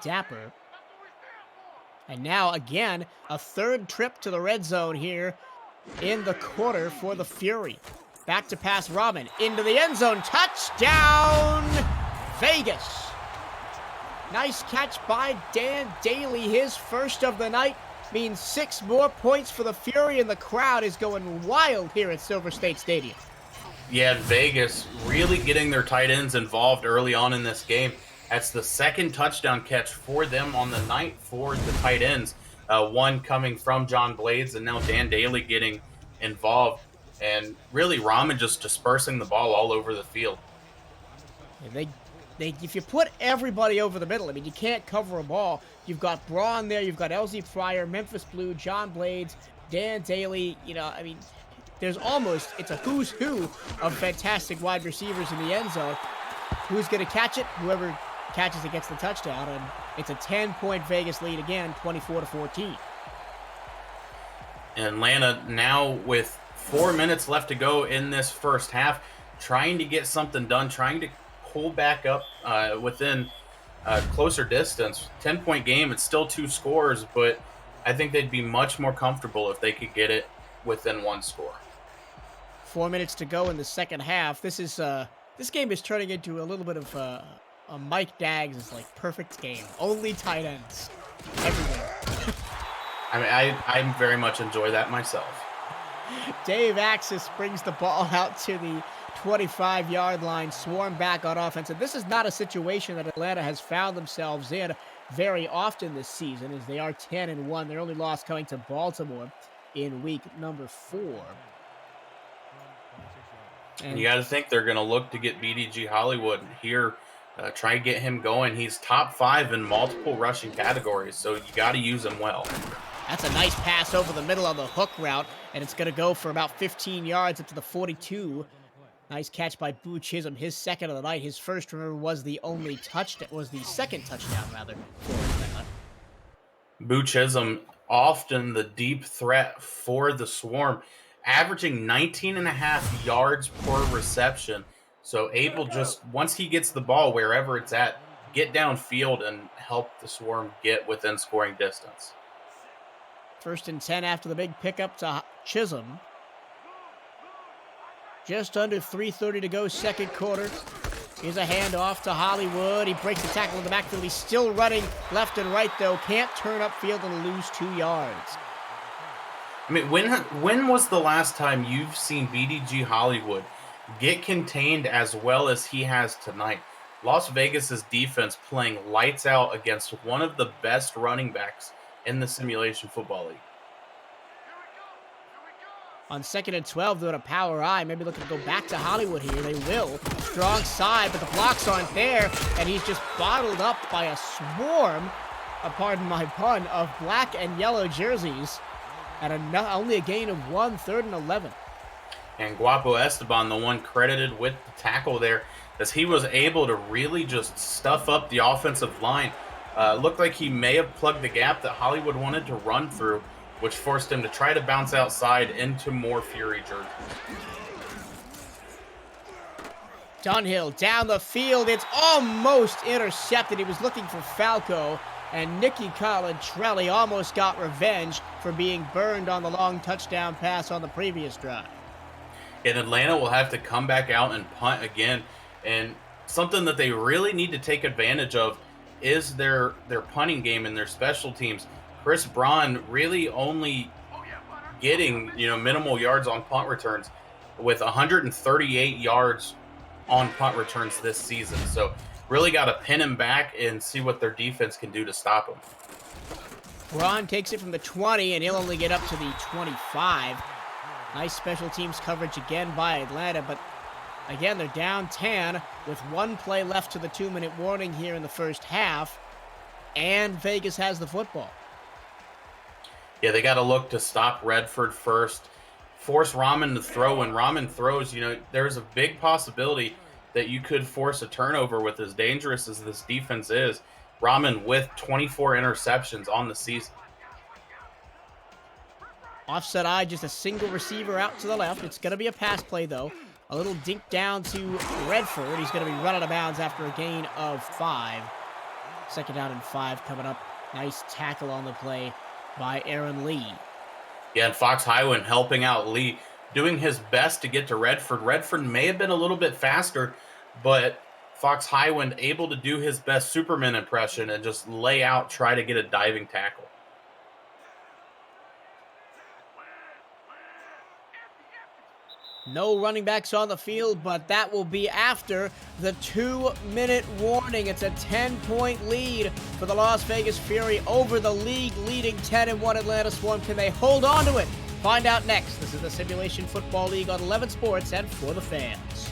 Dapper. And now, again, a third trip to the red zone here in the quarter for the Fury. Back to pass Rahman into the end zone. Touchdown, Vegas. Nice catch by Dan Daly. His first of the night means 6 more points for the Fury, and the crowd is going wild here at Silver State Stadium. Yeah, Vegas really getting their tight ends involved early on in this game. That's the second touchdown catch for them on the night for the tight ends. One coming from John Blades, and now Dan Daly getting involved. And really, Rahman just dispersing the ball all over the field. And if you put everybody over the middle, I mean, you can't cover a ball. You've got Braun there, you've got LZ Pryor, Memphis Blue, John Blades, Dan Daly. You know, I mean, it's a who's who of fantastic wide receivers in the end zone. Who's going to catch it? Whoever catches it gets the touchdown, and it's a 10-point Vegas lead again, 24-14. Atlanta now with 4 minutes left to go in this first half, trying to get something done, trying to pull back up within closer distance. 10-point game, it's still 2 scores, but I think they'd be much more comfortable if they could get it within 1 score. 4 minutes to go in the second half. This game is turning into a little bit of a Mike Daggs' like perfect game. Only tight ends everywhere. I mean, I very much enjoy that myself. Dave Axis brings the ball out to the 25-yard line, swarm back on offense. And this is not a situation that Atlanta has found themselves in very often this season, as they are 10-1. Their only loss coming to Baltimore in week number 4. And you got to think they're going to look to get BDG Hollywood here, try and get him going. He's top 5 in multiple rushing categories, so you got to use him well. That's a nice pass over the middle of the hook route, and it's going to go for about 15 yards up to the 42. Nice catch by Boo Chisholm, his second of the night. His first, remember, was the second touchdown, rather, for Atlanta. Boo Chisholm, often the deep threat for the Swarm, averaging 19.5 yards per reception. So able just, once he gets the ball wherever it's at, get downfield and help the Swarm get within scoring distance. 1st and 10 after the big pickup to Chisholm. Just under 3:30 to go, second quarter. Here's a handoff to Hollywood. He breaks the tackle in the backfield. He's still running left and right, though. Can't turn upfield and lose 2 yards. I mean, when was the last time you've seen BDG Hollywood get contained as well as he has tonight? Las Vegas's defense playing lights out against one of the best running backs in the Simulation Football League. On 2nd and 12, doing a power eye. Maybe looking to go back to Hollywood here. They will. Strong side, but the blocks aren't there, and he's just bottled up by a swarm, pardon my pun, of black and yellow jerseys. And only a gain of 1, 3rd and 11. And Guapo Esteban, the one credited with the tackle there, as he was able to really just stuff up the offensive line. Looked like he may have plugged the gap that Hollywood wanted to run through, which forced him to try to bounce outside into more Fury jerseys. Dunhill down the field. It's almost intercepted. He was looking for Falco. And Nicky Colantrelli almost got revenge for being burned on the long touchdown pass on the previous drive. And Atlanta will have to come back out and punt again. And something that they really need to take advantage of is their punting game and their special teams. Chris Braun really only getting minimal yards on punt returns, with 138 yards on punt returns this season. So really got to pin him back and see what their defense can do to stop him. Braun takes it from the 20, and he'll only get up to the 25. Nice special teams coverage again by Atlanta, but again, they're down 10 with 1 play left to the 2-minute warning here in the first half, and Vegas has the football. Yeah, they got to look to stop Redford first, force Rahman to throw. When Rahman throws, there's a big possibility that you could force a turnover with as dangerous as this defense is. Rahman with 24 interceptions on the season. Offset eye, just a single receiver out to the left. It's going to be a pass play, though. A little dink down to Redford. He's going to be run out of bounds after a gain of 5. 2nd down and 5 coming up Nice tackle on the play by Aaron Lee. Yeah, and Fox Highland helping out Lee, doing his best to get to Redford. Redford may have been a little bit faster, but Fox Highland able to do his best Superman impression and just lay out, try to get a diving tackle. No running backs on the field, but that will be after the 2-minute warning. It's a 10-point lead for the Las Vegas Fury over the league-leading 10-1 Atlanta Swarm. Can they hold on to it? Find out next. This is the Simulation Football League on 11 Sports and For the Fans.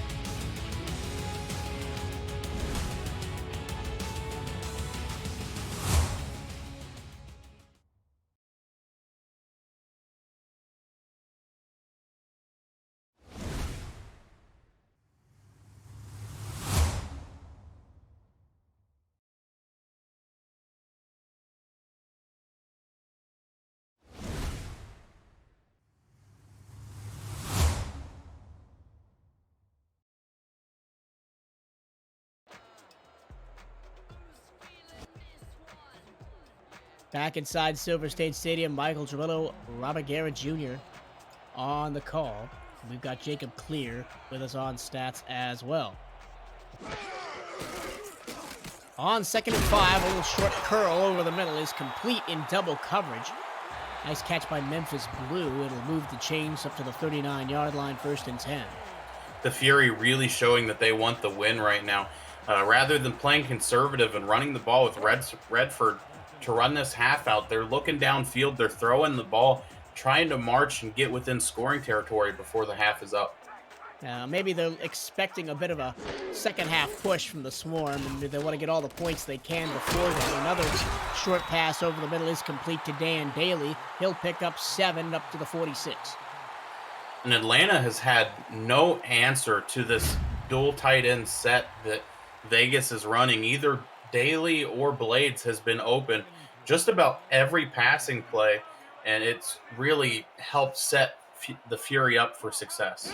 Back inside Silver State Stadium, Michael Trillo, Robert Garrett Jr. on the call. We've got Jacob Clear with us on stats as well. On 2nd and 5, a little short curl over the middle is complete in double coverage. Nice catch by Memphis Blue. It'll move the chains up to the 39-yard line, 1st and 10. The Fury really showing that they want the win right now. Rather than playing conservative and running the ball with Redford to run this half out, they're looking downfield, they're throwing the ball, trying to march and get within scoring territory before the half is up. Maybe they're expecting a bit of a second half push from the Swarm, and they want to get all the points they can before then. Another short pass over the middle is complete to Dan Daly. He'll pick up 7 up to the 46. And Atlanta has had no answer to this dual tight end set that Vegas is running. Either Daly or Blades has been open just about every passing play, and it's really helped set the Fury up for success.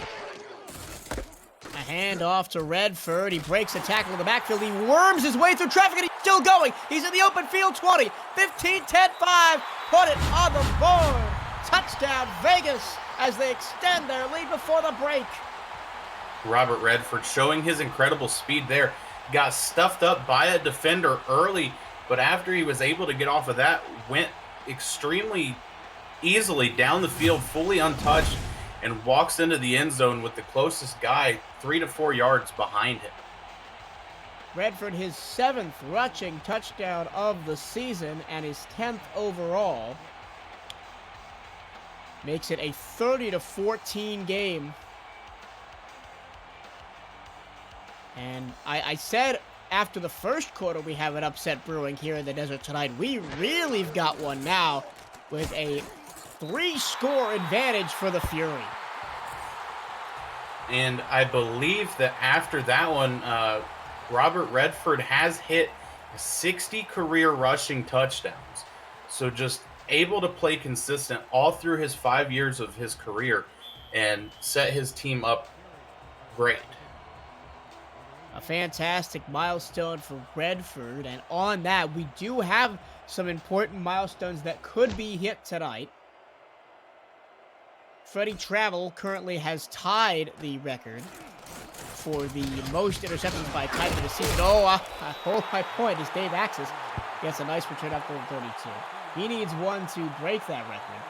A handoff to Redford. He breaks a tackle in the backfield. He worms his way through traffic, and he's still going. He's in the open field. 20, 15, 10, 5. Put it on the board. Touchdown, Vegas, as they extend their lead before the break. Robert Redford showing his incredible speed there. Got stuffed up by a defender early, but after he was able to get off of that, went extremely easily down the field, fully untouched, and walks into the end zone with the closest guy 3 to 4 yards behind him. Redford, his 7th rushing touchdown of the season and his 10th overall. Makes it a 30-14 game. And I said after the first quarter we have an upset brewing here in the desert tonight. We really have got one now with a 3-score advantage for the Fury. And I believe that after that one, Robert Redford has hit 60 career rushing touchdowns. So just able to play consistent all through his 5 years of his career and set his team up great. A fantastic milestone for Redford, and on that, we do have some important milestones that could be hit tonight. Freddie Travel currently has tied the record for the most interceptions by a tight end this season. I hold my point as Dave Axis gets a nice return up to 32. He needs one to break that record.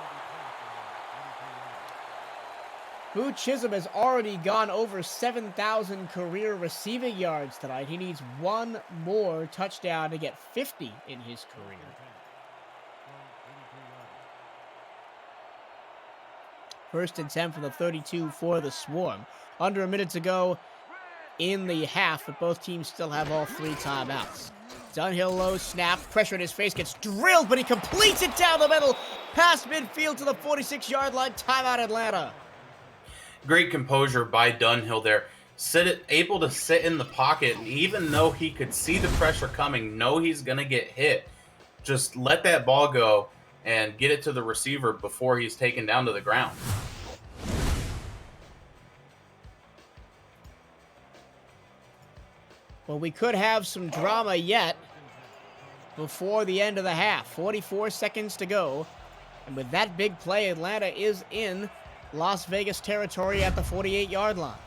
Boo Chisholm has already gone over 7,000 career receiving yards tonight. He needs one more touchdown to get 50 in his career. First and 10 from the 32 for the Swarm. Under a minute to go in the half, but both teams still have all 3 timeouts. Dunhill low snap, pressure in his face, gets drilled, but he completes it down the middle, past midfield to the 46-yard line. Timeout, Atlanta. Great composure by Dunhill there. Able to sit in the pocket, and even though he could see the pressure coming, know he's going to get hit, just let that ball go and get it to the receiver before he's taken down to the ground. Well, we could have some drama yet before the end of the half. 44 seconds to go. And with that big play, Atlanta is in Las Vegas territory at the 48-yard line.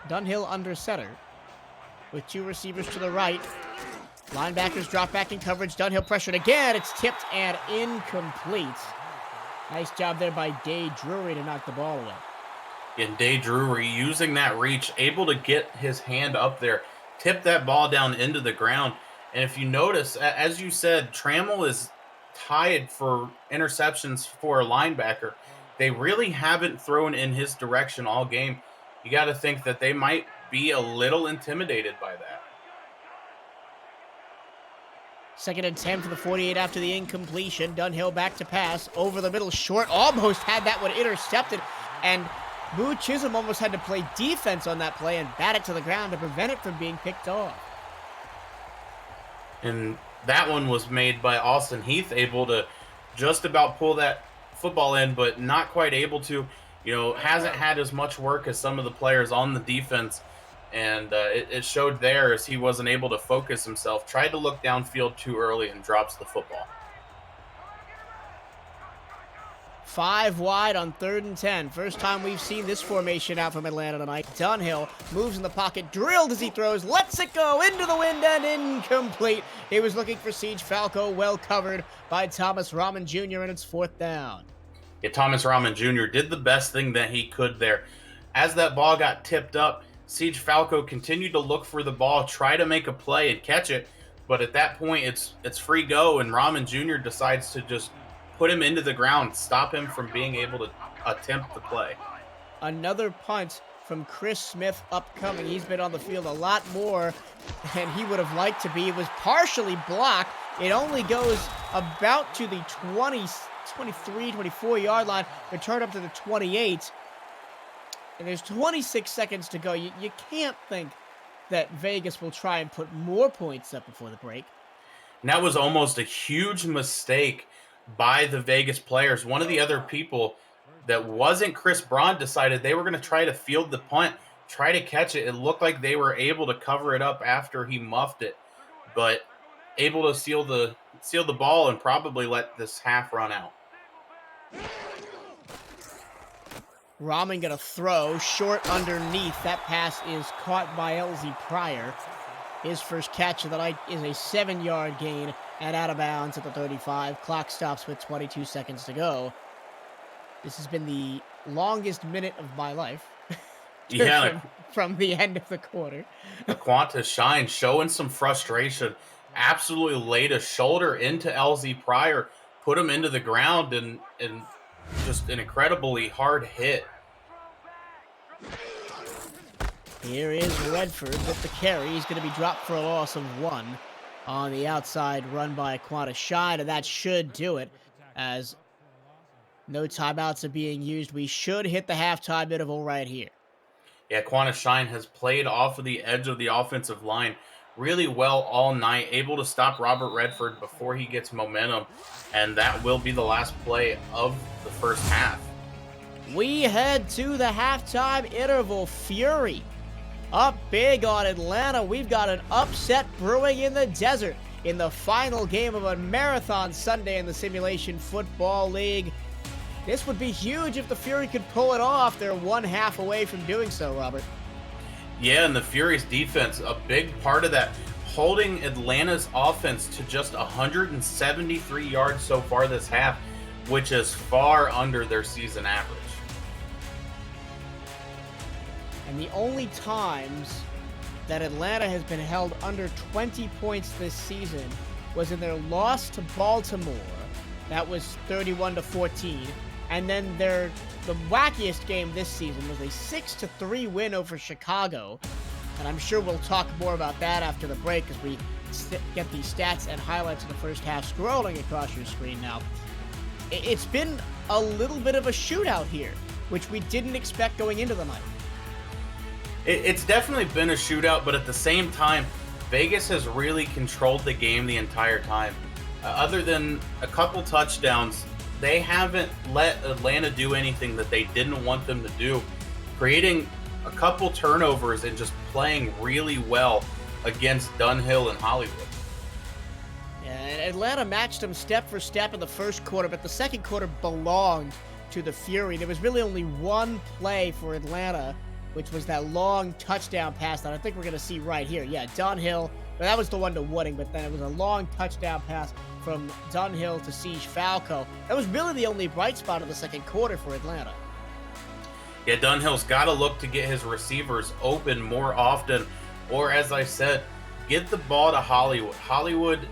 Dunhill under center with two receivers to the right. Linebackers drop back in coverage. Dunhill pressured again. It's tipped and incomplete. Nice job there by Day Drury to knock the ball away. And Day Drury using that reach, able to get his hand up there, tip that ball down into the ground. And if you notice, as you said, Trammell is tied for interceptions for a linebacker. They really haven't thrown in his direction all game. You got to think that they might be a little intimidated by that. 2nd and 10 for the 48 after the incompletion. Dunhill back to pass. Over the middle, short. Almost had that one intercepted. And Boo Chisholm almost had to play defense on that play and bat it to the ground to prevent it from being picked off. And that one was made by Austin Heath, able to just about pull that football in, but not quite able to. Hasn't had as much work as some of the players on the defense. And it showed there as he wasn't able to focus himself. Tried to look downfield too early and drops the football. 5 wide on 3rd and 10. First time we've seen this formation out from Atlanta tonight. Dunhill moves in the pocket, drilled as he throws, lets it go into the wind and incomplete. He was looking for Siege Falco, well covered by Thomas Rahman Jr., and it's 4th down. Yeah, Thomas Rahman Jr. did the best thing that he could there. As that ball got tipped up, Siege Falco continued to look for the ball, try to make a play and catch it, but at that point it's free go, and Rahman Jr. decides to just put him into the ground, stop him from being able to attempt the play. Another punt from Chris Smith upcoming. He's been on the field a lot more than he would have liked to be. It was partially blocked. It only goes about to the 23, 24-yard line, return up to the 28. And there's 26 seconds to go. You can't think that Vegas will try and put more points up before the break. And that was almost a huge mistake by the Vegas players. One of the other people that wasn't Chris Braun decided they were going to try to field the punt, try to catch it. It looked like they were able to cover it up after he muffed it, but able to seal the ball and probably let this half run out. Rahman gonna throw short underneath. That pass is caught by LZ Pryor. His first catch of the night is a 7-yard gain and out of bounds at the 35. Clock stops with 22 seconds to go. This has been the longest minute of my life. Yeah. From the end of the quarter. Qantas Shine showing some frustration. Absolutely laid a shoulder into LZ Pryor, put him into the ground, and just an incredibly hard hit. Here is Redford with the carry. He's going to be dropped for a loss of 1 on the outside run by Qantas Shine, and that should do it, as no timeouts are being used. We should hit the halftime interval right here. Yeah, Qantas Shine has played off of the edge of the offensive line really well all night, able to stop Robert Redford before he gets momentum, and that will be the last play of the first half. We head to the halftime interval. Fury up big on Atlanta. We've got an upset brewing in the desert in the final game of a marathon Sunday in the Simulation Football League. This would be huge if the Fury could pull it off. They're 1 half away from doing so, Robert. Yeah, and the Fury's defense, a big part of that, holding Atlanta's offense to just 173 yards so far this half, which is far under their season average. And the only times that Atlanta has been held under 20 points this season was in their loss to Baltimore. That was 31-14. And then the wackiest game this season was a 6-3 win over Chicago. And I'm sure we'll talk more about that after the break as we get the stats and highlights of the first half scrolling across your screen now. It's been a little bit of a shootout here, which we didn't expect going into the night. It's definitely been a shootout, but at the same time, Vegas has really controlled the game the entire time. Other than a couple touchdowns, they haven't let Atlanta do anything that they didn't want them to do, creating a couple turnovers and just playing really well against Dunhill and Hollywood. And Atlanta matched them step for step in the first quarter, but the second quarter belonged to the Fury. There was really only one play for Atlanta, which was that long touchdown pass that I think we're going to see right here. Yeah, Dunhill. But that was the one to Wooding, but then it was a long touchdown pass from Dunhill to Siege Falco. That was really the only bright spot of the second quarter for Atlanta. Yeah, Dunhill's got to look to get his receivers open more often, or as I said, get the ball to Hollywood. Hollywood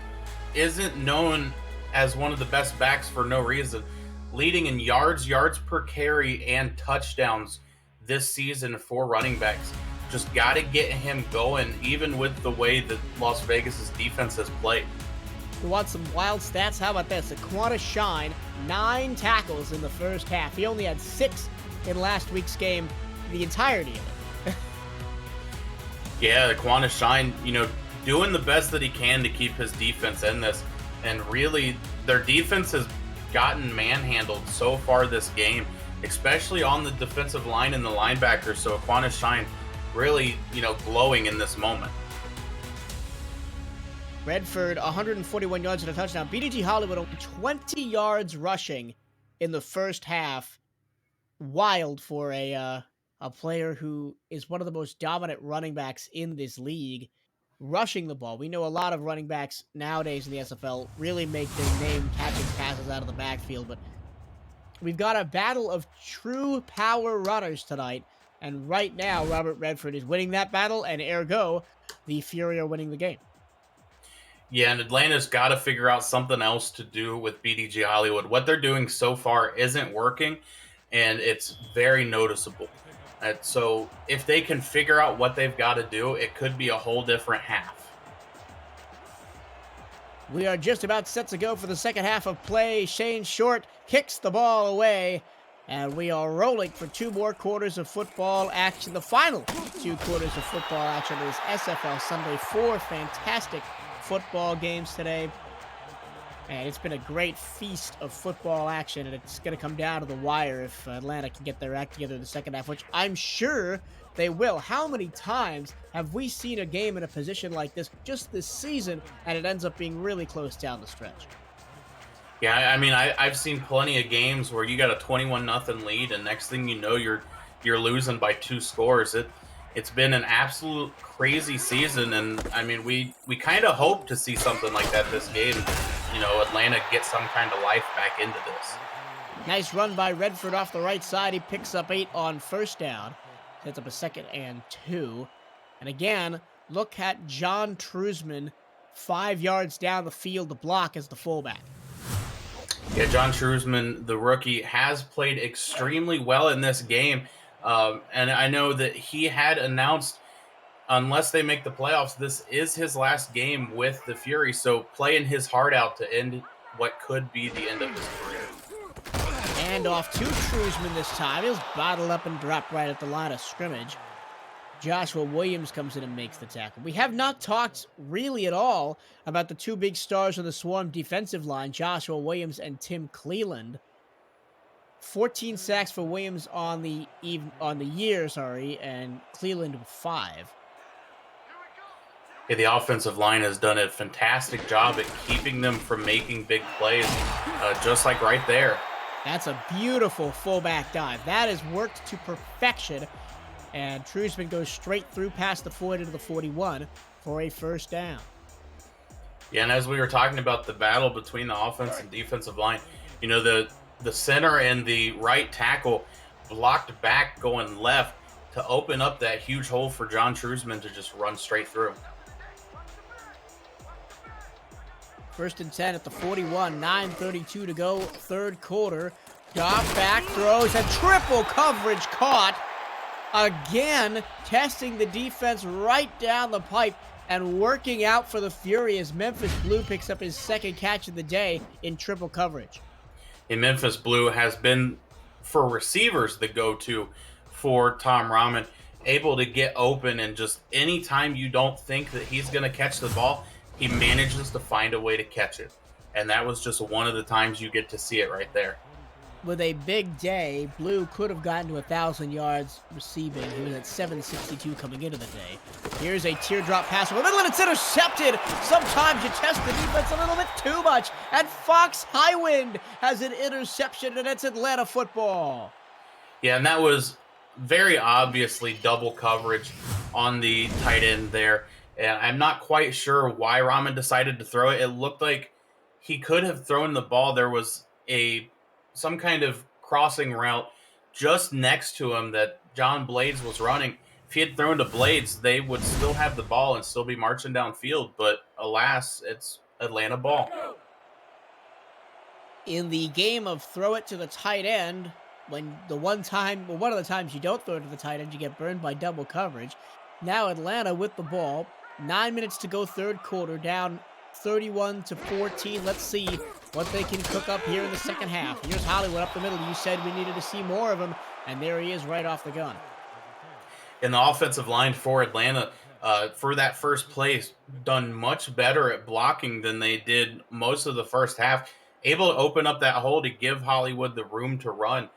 isn't known as one of the best backs for no reason, leading in yards per carry, and touchdowns this season for running backs. Just got to get him going, even with the way that Las Vegas's defense has played. You want some wild stats? How about this? Aquana Shine, 9 tackles in the first half. He only had 6 in last week's game, the entirety of it. Yeah, Aquana Shine, doing the best that he can to keep his defense in this. And really, their defense has gotten manhandled so far this game, especially on the defensive line and the linebackers. So Aquana Shine really, glowing in this moment. Redford, 141 yards and a touchdown. BDG Hollywood, only 20 yards rushing in the first half. Wild for a player who is one of the most dominant running backs in this league, rushing the ball. We know a lot of running backs nowadays in the SFL really make their name catching passes out of the backfield, but we've got a battle of true power runners tonight. And right now, Robert Redford is winning that battle, and ergo, the Fury are winning the game. Yeah, and Atlanta's got to figure out something else to do with BDG Hollywood. What they're doing so far isn't working, and it's very noticeable. And so if they can figure out what they've got to do, it could be a whole different half. We are just about set to go for the second half of play. Shane Short kicks the ball away. And we are rolling for 2 more quarters of football action. The final 2 quarters of football action is SFL Sunday. 4 fantastic football games today. And it's been a great feast of football action. And it's going to come down to the wire if Atlanta can get their act together in the second half, which I'm sure they will. How many times have we seen a game in a position like this just this season, and it ends up being really close down the stretch? Yeah, I mean, I've seen plenty of games where you got a 21-0 lead, and next thing you know, you're losing by 2 scores. It's been an absolute crazy season, and I mean, we kind of hope to see something like that this game. Atlanta gets some kind of life back into this. Nice run by Redford off the right side. He picks up 8 on first down. Sets up a 2nd and 2. And again, look at John Trusman 5 yards down the field to block as the fullback. Yeah, John Trusman, the rookie, has played extremely well in this game. And I know that he had announced, unless they make the playoffs, this is his last game with the Fury. So playing his heart out to end what could be the end of his career. And off to Trusman this time. He'll bottle up and drop right at the line of scrimmage. Joshua Williams comes in and makes the tackle. We have not talked really at all about the 2 big stars on the Swarm defensive line, Joshua Williams and Tim Cleland. 14 sacks for Williams on the year, and Cleland with 5. Yeah, the offensive line has done a fantastic job at keeping them from making big plays, just like right there. That's a beautiful fullback dive. That is worked to perfection. And Trusman goes straight through past the 40 to the 41 for a first down. Yeah, and as we were talking about the battle between the offense and defensive line, the center and the right tackle blocked back going left to open up that huge hole for John Trusman to just run straight through. 1st and 10 at the 41, 9:32 to go, 3rd quarter. Goff back throws and triple coverage caught. Again, testing the defense right down the pipe and working out for the Fury as Memphis Blue picks up his 2nd catch of the day in triple coverage. And Memphis Blue has been, for receivers, the go-to for Tom Rahman, able to get open, and just anytime you don't think that he's going to catch the ball, he manages to find a way to catch it. And that was just one of the times you get to see it right there. with a big day. Blue could have gotten to 1,000 yards receiving. He was at 762 coming into the day. Here's a teardrop pass over the middle, and it's intercepted. Sometimes you test the defense a little bit too much, and Fox Highwind has an interception, and it's Atlanta football. Yeah, and that was very obviously double coverage on the tight end there. And I'm not quite sure why Rahman decided to throw it. It looked like he could have thrown the ball. There was some kind of crossing route just next to him that John Blades was running. If he had thrown to Blades, they would still have the ball and still be marching downfield. But alas, it's Atlanta ball. In the game of throw it to the tight end, when one of the times you don't throw it to the tight end, you get burned by double coverage. Now Atlanta with the ball. 9 minutes to go, third quarter, down 31-14. Let's see what they can cook up here in the second half. Here's Hollywood up the middle. You said we needed to see more of him, and there he is right off the gun. In the offensive line for Atlanta, for that first play, done much better at blocking than they did most of the first half. Able to open up that hole to give Hollywood the room to run.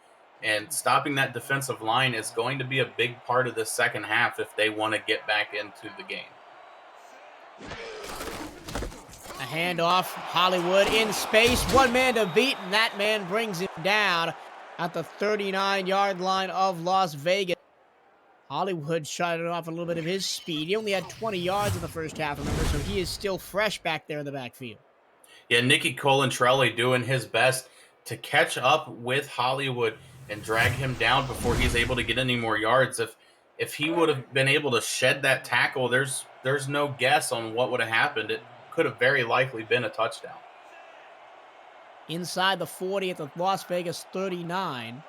And stopping that defensive line is going to be a big part of this second half if they want to get back into the game. A handoff, Hollywood in space, one man to beat, and that man brings him down at the 39-yard line of Las Vegas. Hollywood shot it off a little bit of his speed. He only had 20 yards in the first half, remember, so he is still fresh back there in the backfield. Yeah, Nicky Colantrelli doing his best to catch up with Hollywood and drag him down before he's able to get any more yards. If he would have been able to shed that tackle, there's no guess on what would have happened. It could have very likely been a touchdown. Inside the 40 at the Las Vegas 39.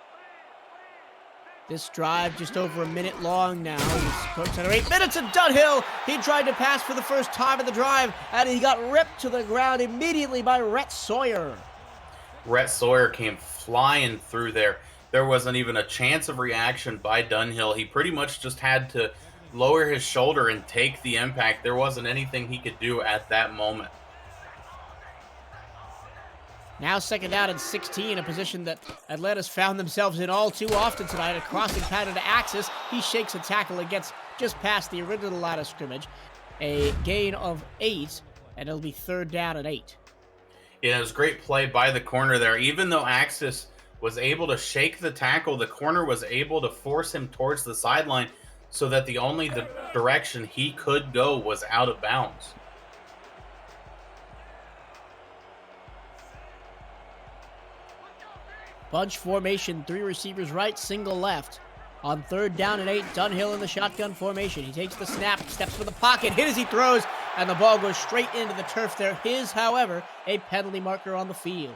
This drive just over a minute long now. He's approached under 8 minutes, and Dunhill, he tried to pass for the first time of the drive, and he got ripped to the ground immediately by Rhett Sawyer. Rhett Sawyer came flying through there. There wasn't even a chance of reaction by Dunhill. He pretty much just had to lower his shoulder and take the impact. There wasn't anything he could do at that moment. Now second down and 16, a position that Atlanta's found themselves in all too often tonight. A crossing pattern to Axis. He shakes a tackle and gets just past the original line of scrimmage. A gain of 8, and it'll be third down and 8. Yeah, it was a great play by the corner there. Even though Axis was able to shake the tackle, the corner was able to force him towards the sideline so that the only direction he could go was out of bounds. Bunch formation, 3 receivers right, single left. On third down and 8, Dunhill in the shotgun formation. He takes the snap, steps for the pocket, hit as he throws, and the ball goes straight into the turf there. His, however, a penalty marker on the field.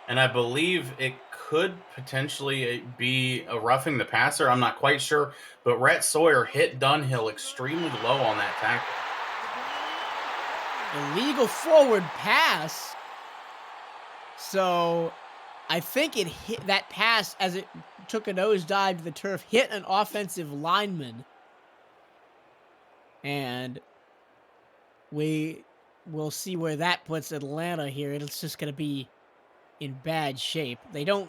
And I believe it could potentially be a roughing the passer. I'm not quite sure, but Rhett Sawyer hit Dunhill extremely low on that tackle. Illegal forward pass. So I think it hit that pass as it took a nosedive to the turf, hit an offensive lineman. And we will see where that puts Atlanta here. It's just going to be in bad shape. They do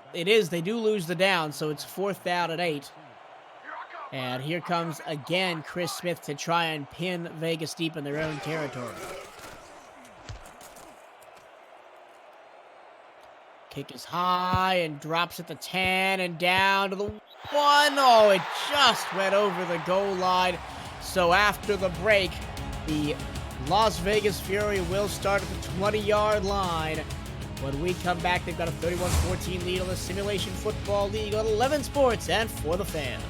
lose the down, so it's fourth down and 8. And here comes again Chris Smith to try and pin Vegas deep in their own territory. Kick is high and drops at the 10 and down to the 1. Oh, it just went over the goal line. So after the break, the Las Vegas Fury will start at the 20-yard line. When we come back, they've got a 31-14 lead on the Simulation Football League on 11 Sports and for the fans.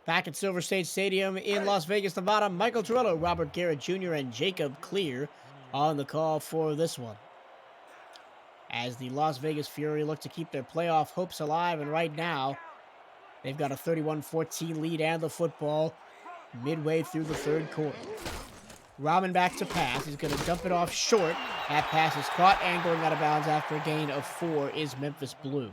Back at Silver State Stadium in Las Vegas, Nevada, Michael Torello, Robert Garrett Jr., and Jacob Clear on the call for this one. As the Las Vegas Fury look to keep their playoff hopes alive, and right now, they've got a 31-14 lead and the football midway through the third quarter. Rahman back to pass. He's going to dump it off short. That pass is caught and going out of bounds after a gain of 4 is Memphis Blue.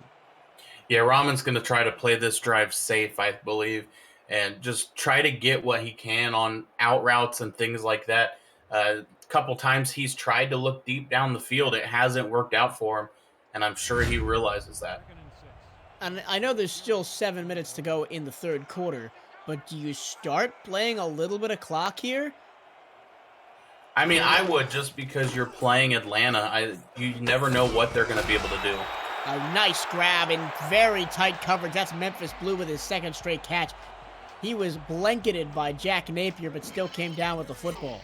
Yeah, Rahman's going to try to play this drive safe, I believe, and just try to get what he can on out routes and things like that. A couple times he's tried to look deep down the field. It hasn't worked out for him, and I'm sure he realizes that. And I know there's still 7 minutes to go in the third quarter, but do you start playing a little bit of clock here? I mean, I would, just because you're playing Atlanta. You never know what they're going to be able to do. A nice grab in very tight coverage. That's Memphis Blue with his second straight catch. He was blanketed by Jack Napier, but still came down with the football.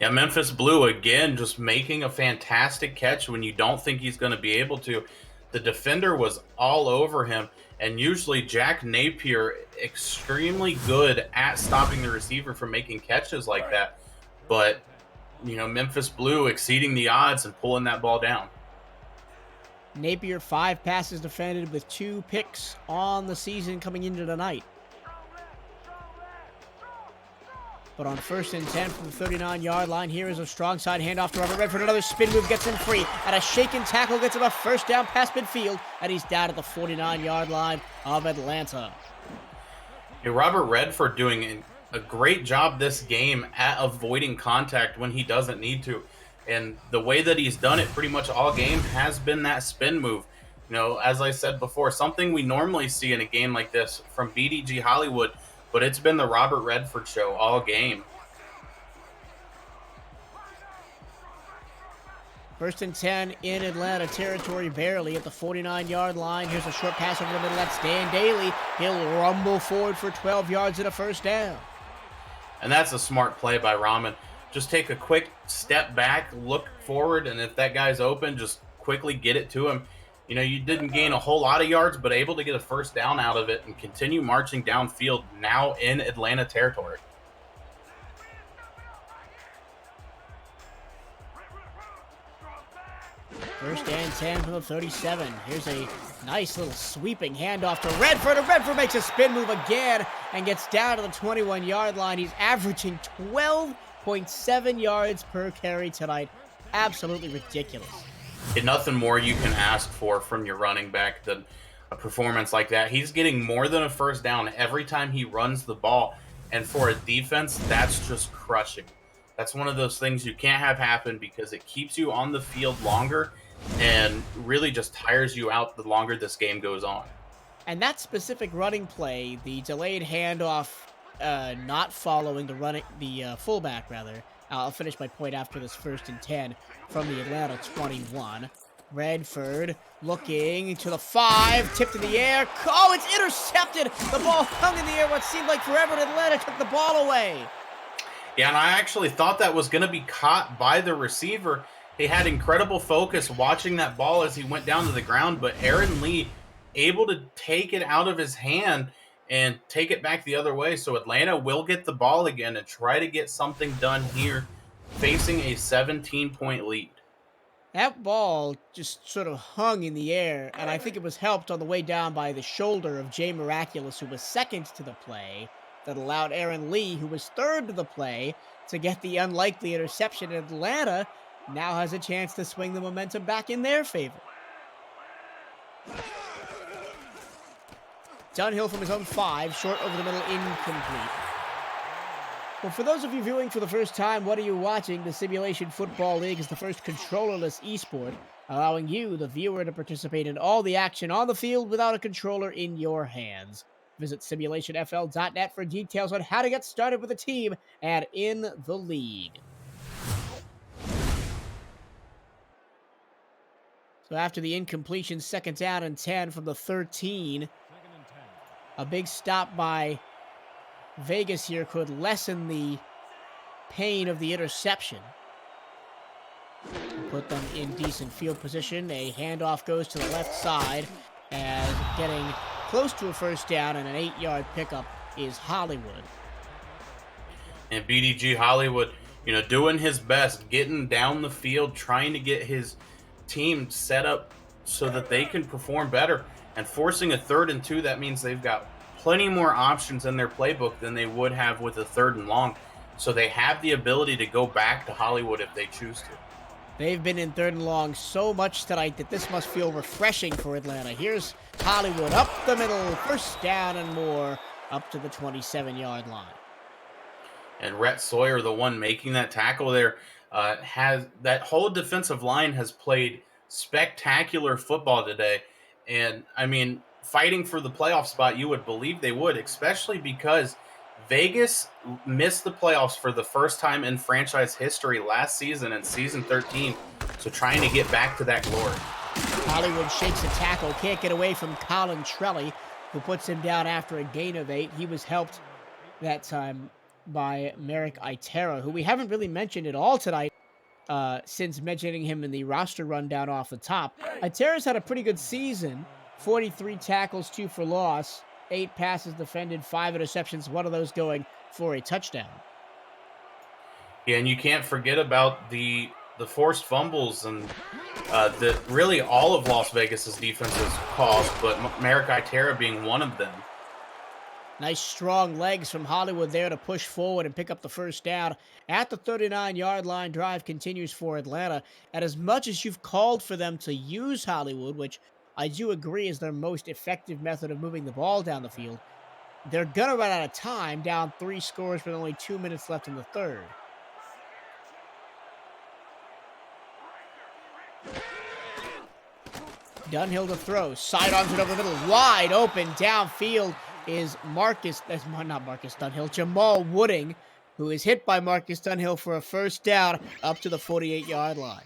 Yeah, Memphis Blue, again, just making a fantastic catch when you don't think he's going to be able to. The defender was all over him, and usually Jack Napier, extremely good at stopping the receiver from making catches like that. But, Memphis Blue exceeding the odds and pulling that ball down. Napier, 5 passes defended with 2 picks on the season coming into tonight. But on 1st and 10 from the 39-yard line, here is a strong side handoff to Robert Redford. Another spin move gets him free, and a shaken tackle gets him a first down past midfield, and he's down at the 49-yard line of Atlanta. Hey, Robert Redford doing a great job this game at avoiding contact when he doesn't need to. And the way that he's done it pretty much all game has been that spin move. As I said before, something we normally see in a game like this from BDG Hollywood, but it's been the Robert Redford show all game. 1st and 10 in Atlanta territory, barely at the 49-yard line. Here's a short pass over the middle. That's Dan Daly. He'll rumble forward for 12 yards and a first down. And that's a smart play by Rahman. Just take a quick step back, look forward, and if that guy's open, just quickly get it to him. You didn't gain a whole lot of yards, but able to get a first down out of it and continue marching downfield now in Atlanta territory. First and 10 from the 37. Here's a nice little sweeping handoff to Redford. And Redford makes a spin move again and gets down to the 21-yard line. He's averaging 12.7 yards per carry tonight. Absolutely ridiculous. And nothing more you can ask for from your running back than a performance like that. He's getting more than a first down every time he runs the ball. And for a defense, that's just crushing. That's one of those things you can't have happen because it keeps you on the field longer and really just tires you out the longer this game goes on. And that specific running play, the delayed handoff, not following the fullback rather. I'll finish my point after this 1st and 10 from the Atlanta 21. Redford looking to the 5, tipped in the air. Oh, it's intercepted. The ball hung in the air what seemed like forever, and Atlanta took the ball away. Yeah, and I actually thought that was going to be caught by the receiver. He had incredible focus watching that ball as he went down to the ground, but Aaron Lee able to take it out of his hand and take it back the other way. So Atlanta will get the ball again and try to get something done here, facing a 17-point lead. That ball just sort of hung in the air, and I think it was helped on the way down by the shoulder of Jay Miraculous, who was second to the play, that allowed Aaron Lee, who was third to the play, to get the unlikely interception. Atlanta now has a chance to swing the momentum back in their favor. Dunhill from his own 5, short over the middle, incomplete. Well, for those of you viewing for the first time, what are you watching? The Simulation Football League is the first controllerless esport, allowing you, the viewer, to participate in all the action on the field without a controller in your hands. Visit simulationfl.net for details on how to get started with a team and in the league. So after the incompletion, 2nd down and 10 from the 13. A big stop by Vegas here could lessen the pain of the interception. Put them in decent field position. A handoff goes to the left side, and getting close to a first down, and an 8-yard pickup is Hollywood. And BDG Hollywood, doing his best, getting down the field, trying to get his team set up so that they can perform better. And forcing a 3rd and 2, that means they've got plenty more options in their playbook than they would have with a 3rd and long. So they have the ability to go back to Hollywood if they choose to. They've been in 3rd and long so much tonight that this must feel refreshing for Atlanta. Here's Hollywood up the middle, first down and more, up to the 27-yard line. And Rhett Sawyer, the one making that tackle there, has that whole defensive line has played spectacular football today. And I mean, fighting for the playoff spot, you would believe they would, especially because Vegas missed the playoffs for the first time in franchise history last season in season 13. So trying to get back to that glory. Hollywood shakes a tackle, can't get away from Colin Trelly, who puts him down after a gain of 8. He was helped that time by Merrick Itera, who we haven't really mentioned at all tonight since mentioning him in the roster rundown off the top. Itera's had a pretty good season, 43 tackles, 2 for loss, 8 passes defended, 5 interceptions, one of those going for a touchdown. Yeah, and you can't forget about the forced fumbles and that really all of Las Vegas's defenses caused, but Merrick Itera being one of them. Nice strong legs from Hollywood there to push forward and pick up the first down. At the 39-yard line, drive continues for Atlanta. And as much as you've called for them to use Hollywood, which I do agree is their most effective method of moving the ball down the field, they're going to run out of time, down 3 scores with only 2 minutes left in the third. Dunhill to throw, sidearms it over the middle, wide open downfield is Jamal Wooding, who is hit by Marcus Dunhill for a first down up to the 48-yard line.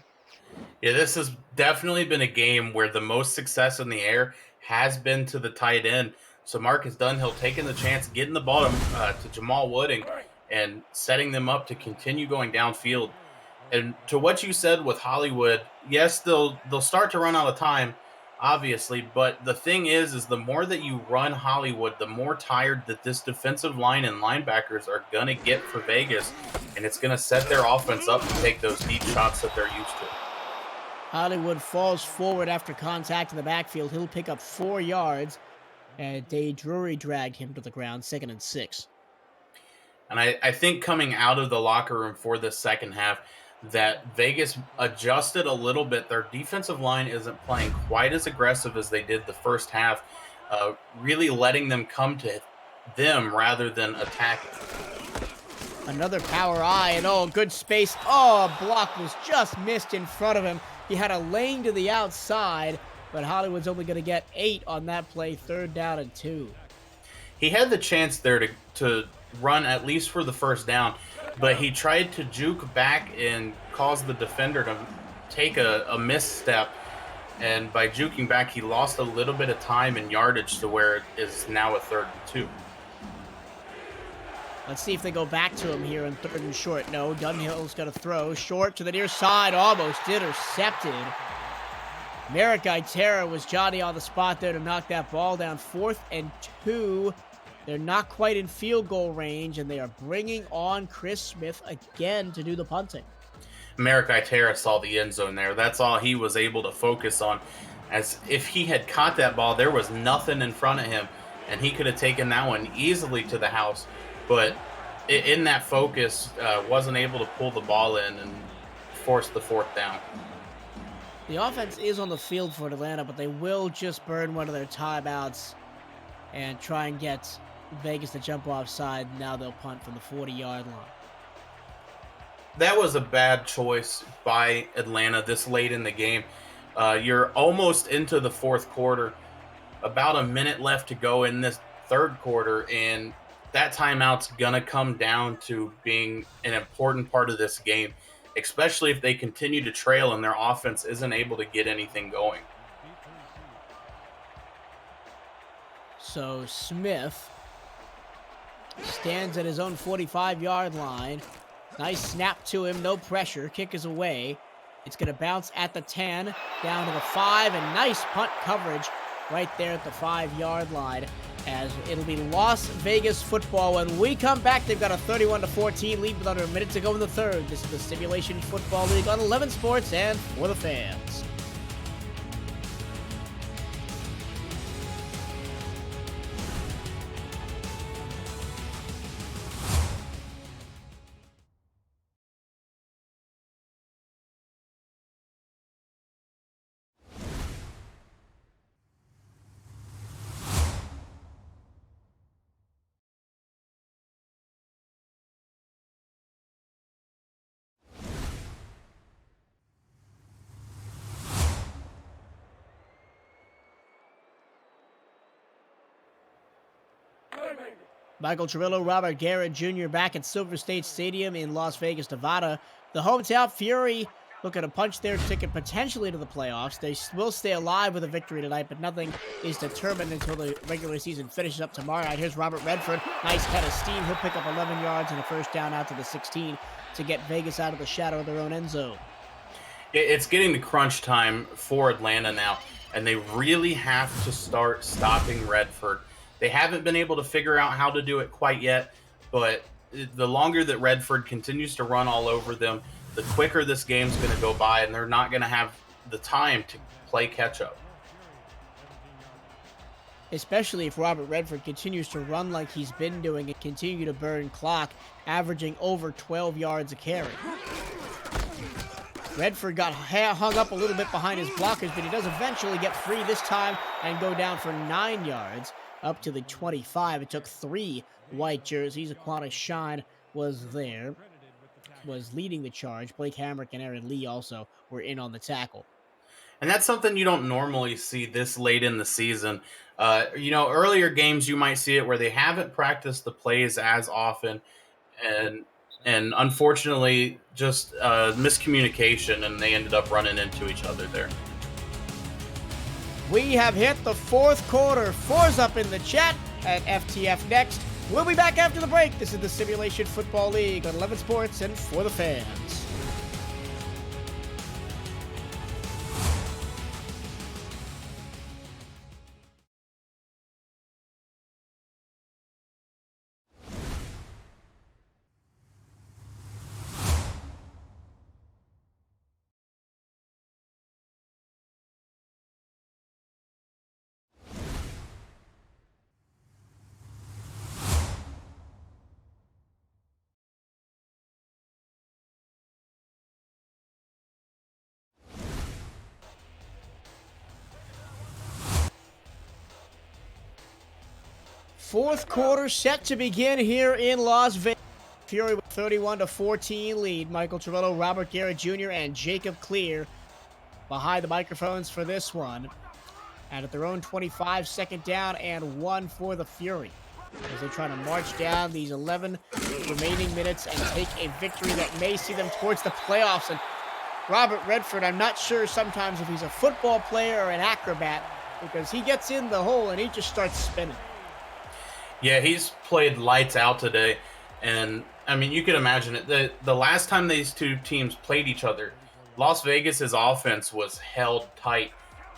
Yeah, this has definitely been a game where the most success in the air has been to the tight end. So Marcus Dunhill taking the chance, getting the ball to Jamal Wooding and setting them up to continue going downfield. And to what you said with Hollywood, yes, they'll start to run out of time, obviously, but the thing is the more that you run Hollywood, the more tired that this defensive line and linebackers are going to get for Vegas, and it's going to set their offense up to take those deep shots that they're used to. Hollywood falls forward after contact in the backfield. He'll pick up 4 yards, and Day Drury dragged him to the ground, 2nd and 6. And I think coming out of the locker room for the second half, that Vegas adjusted a little bit. Their defensive line isn't playing quite as aggressive as they did the first half, really letting them come to them rather than attacking. Another power eye, and good space. A block was just missed in front of him. He had a lane to the outside, but Hollywood's only going to get 8 on that play, 3rd down and 2. He had the chance there to run at least for the first down, but he tried to juke back and cause the defender to take a misstep, and by juking back, he lost a little bit of time and yardage to where it is now a 3rd and 2. Let's see if they go back to him here in 3rd and short. No, Dunhill's going to throw short to the near side, almost intercepted. Merrick Itera was Johnny on the spot there to knock that ball down. 4th and 2. They're not quite in field goal range, and they are bringing on Chris Smith again to do the punting. Merrick Itera saw the end zone there. That's all he was able to focus on. As if he had caught that ball, there was nothing in front of him, and he could have taken that one easily to the house. But in that focus, wasn't able to pull the ball in and force the 4th down. The offense is on the field for Atlanta, but they will just burn one of their timeouts and try and get Vegas to jump offside. Now they'll punt from the 40-yard line. That was a bad choice by Atlanta this late in the game. You're almost into the 4th quarter, about a minute left to go in this 3rd quarter, and that timeout's going to come down to being an important part of this game, especially if they continue to trail and their offense isn't able to get anything going. So Smith stands at his own 45-yard line. Nice snap to him, no pressure. Kick is away. It's going to bounce at the 10, down to the 5, and nice punt coverage right there at the 5-yard line, as it'll be Las Vegas football. When we come back, they've got a 31-14 lead with under a minute to go in the third. This is the Simulation Football League on 11 Sports and for the fans. Michael Trillo, Robert Garrett Jr. back at Silver State Stadium in Las Vegas, Nevada. The hometown Fury looking to punch their ticket potentially to the playoffs. They will stay alive with a victory tonight, but nothing is determined until the regular season finishes up tomorrow night. Here's Robert Redford. Nice head of steam. He'll pick up 11 yards and a first down out to the 16 to get Vegas out of the shadow of their own end zone. It's getting the crunch time for Atlanta now, and they really have to start stopping Redford. They haven't been able to figure out how to do it quite yet, but the longer that Redford continues to run all over them, the quicker this game's going to go by, and they're not going to have the time to play catch-up. Especially if Robert Redford continues to run like he's been doing and continue to burn clock, averaging over 12 yards a carry. Redford got hung up a little bit behind his blockers, but he does eventually get free this time and go down for 9 yards. Up to the 25. It took 3 white jerseys. Aquana Shine was leading the charge. Blake Hamrick and Aaron Lee also were in on the tackle. And that's something you don't normally see this late in the season. Earlier games you might see it where they haven't practiced the plays as often, and unfortunately just miscommunication, and they ended up running into each other there. We have hit the fourth quarter. 4's up in the chat at FTF Next. We'll be back after the break. This is the Simulation Football League on 11 Sports and for the fans. Fourth quarter set to begin here in Las Vegas. Fury with 31-14 lead. Michael Trillo, Robert Garrett Jr., and Jacob Clear behind the microphones for this one. And at their own 25, second down and 1 for the Fury, as they try to march down these 11 remaining minutes and take a victory that may see them towards the playoffs. And Robert Redford, I'm not sure sometimes if he's a football player or an acrobat, because he gets in the hole and he just starts spinning. Yeah, he's played lights out today, and I mean, you can imagine it. The last time these two teams played each other, Las Vegas's offense was held tight,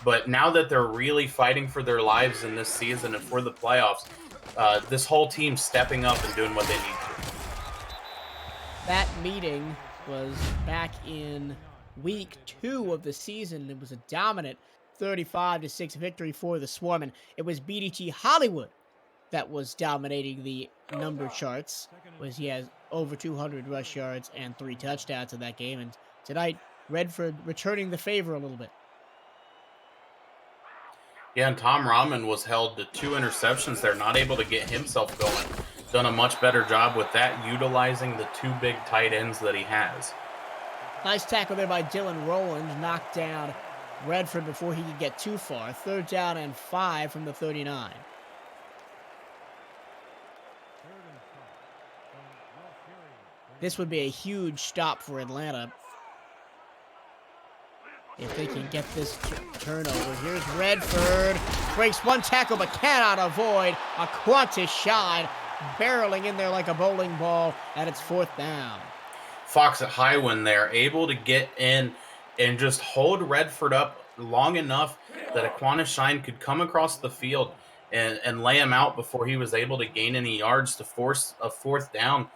but now that they're really fighting for their lives in this season and for the playoffs, this whole team's stepping up and doing what they need to. That meeting was back in week 2 of the season. It was a dominant 35-6 victory for the Swarm, and it was BDG Hollywood that was dominating the number charts, was he has over 200 rush yards and 3 touchdowns in that game. And tonight, Redford returning the favor a little bit. Yeah, and Tom Rahman was held to 2 interceptions there, not able to get himself going. Done a much better job with that, utilizing the 2 big tight ends that he has. Nice tackle there by Dylan Rowland, knocked down Redford before he could get too far. 3rd down and 5 from the 39. This would be a huge stop for Atlanta if they can get this turnover. Here's Redford. Breaks one tackle but cannot avoid a Qantas Shine barreling in there like a bowling ball, and it's 4th down. Fox at Highwind there, able to get in and just hold Redford up long enough that Aquana Shine could come across the field and lay him out before he was able to gain any yards to force a fourth down.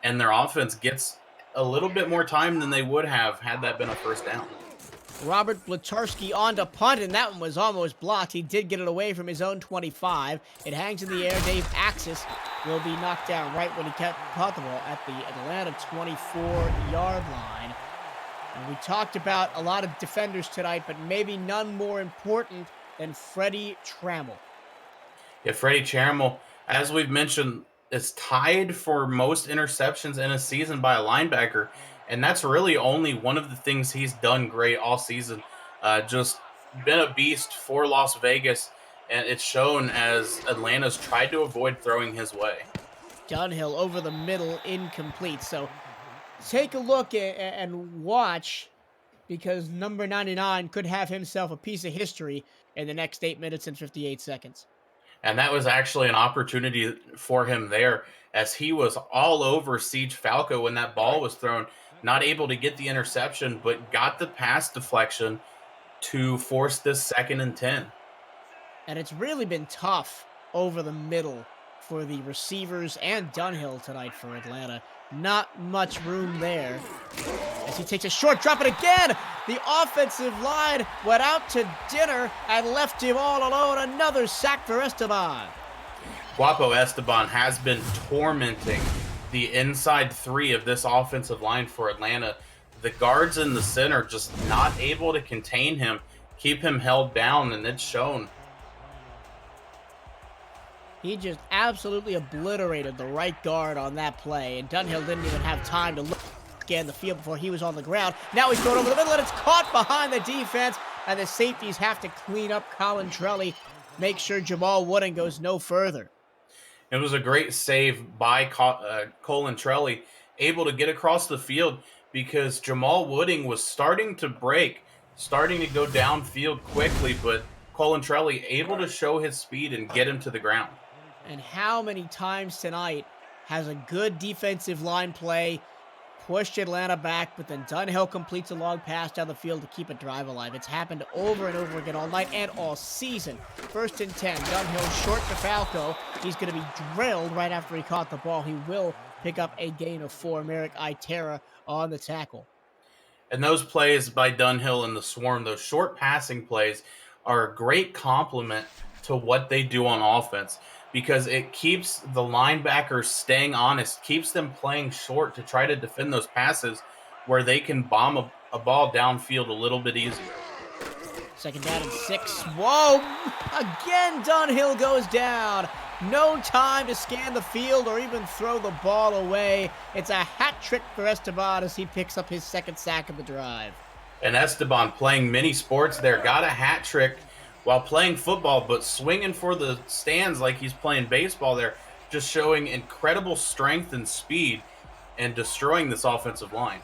And their offense gets a little bit more time than they would have had that been a first down. Robert Blatarski on to punt, and that one was almost blocked. He did get it away from his own 25. It hangs in the air. Dave Axis will be knocked down right when he caught the ball at the Atlanta 24-yard line. And we talked about a lot of defenders tonight, but maybe none more important than Freddie Trammell. Yeah, Freddie Trammell, as we've mentioned, is tied for most interceptions in a season by a linebacker, and that's really only one of the things he's done great all season. Just been a beast for Las Vegas, and it's shown as Atlanta's tried to avoid throwing his way. Dunhill over the middle, incomplete. So take a look and watch, because number 99 could have himself a piece of history in the next 8 minutes and 58 seconds. And that was actually an opportunity for him there, as he was all over Siege Falco when that ball was thrown, not able to get the interception, but got the pass deflection to force this 2nd and 10. And it's really been tough over the middle for the receivers and Dunhill tonight for Atlanta. Not much room there. As he takes a short drop, and again, the offensive line went out to dinner and left him all alone. Another sack for Esteban. Guapo Esteban has been tormenting the inside three of this offensive line for Atlanta. The guards in the center just not able to contain him, keep him held down, and it's shown. He just absolutely obliterated the right guard on that play, and Dunhill didn't even have time to scan the field before he was on the ground. Now he's thrown over the middle, and it's caught behind the defense, and the safeties have to clean up Colintrelli, make sure Jamal Wooden goes no further. It was a great save by Colintrelli, able to get across the field because Jamal Wooding was starting to break, starting to go downfield quickly, but Colintrelli able to show his speed and get him to the ground. And how many times tonight has a good defensive line play pushed Atlanta back, but then Dunhill completes a long pass down the field to keep a drive alive? It's happened over and over again all night and all season. 1st and 10, Dunhill short to Falco. He's going to be drilled right after he caught the ball. He will pick up a gain of 4. Merrick Itera on the tackle. And those plays by Dunhill and the Swarm, those short passing plays, are a great complement to what they do on offense, because it keeps the linebackers staying honest, keeps them playing short to try to defend those passes where they can bomb a ball downfield a little bit easier. 2nd down and 6. Whoa! Again, Dunhill goes down. No time to scan the field or even throw the ball away. It's a hat trick for Esteban as he picks up his 2nd sack of the drive. And Esteban playing many sports there, got a hat trick while playing football, but swinging for the stands like he's playing baseball there, just showing incredible strength and speed and destroying this offensive line.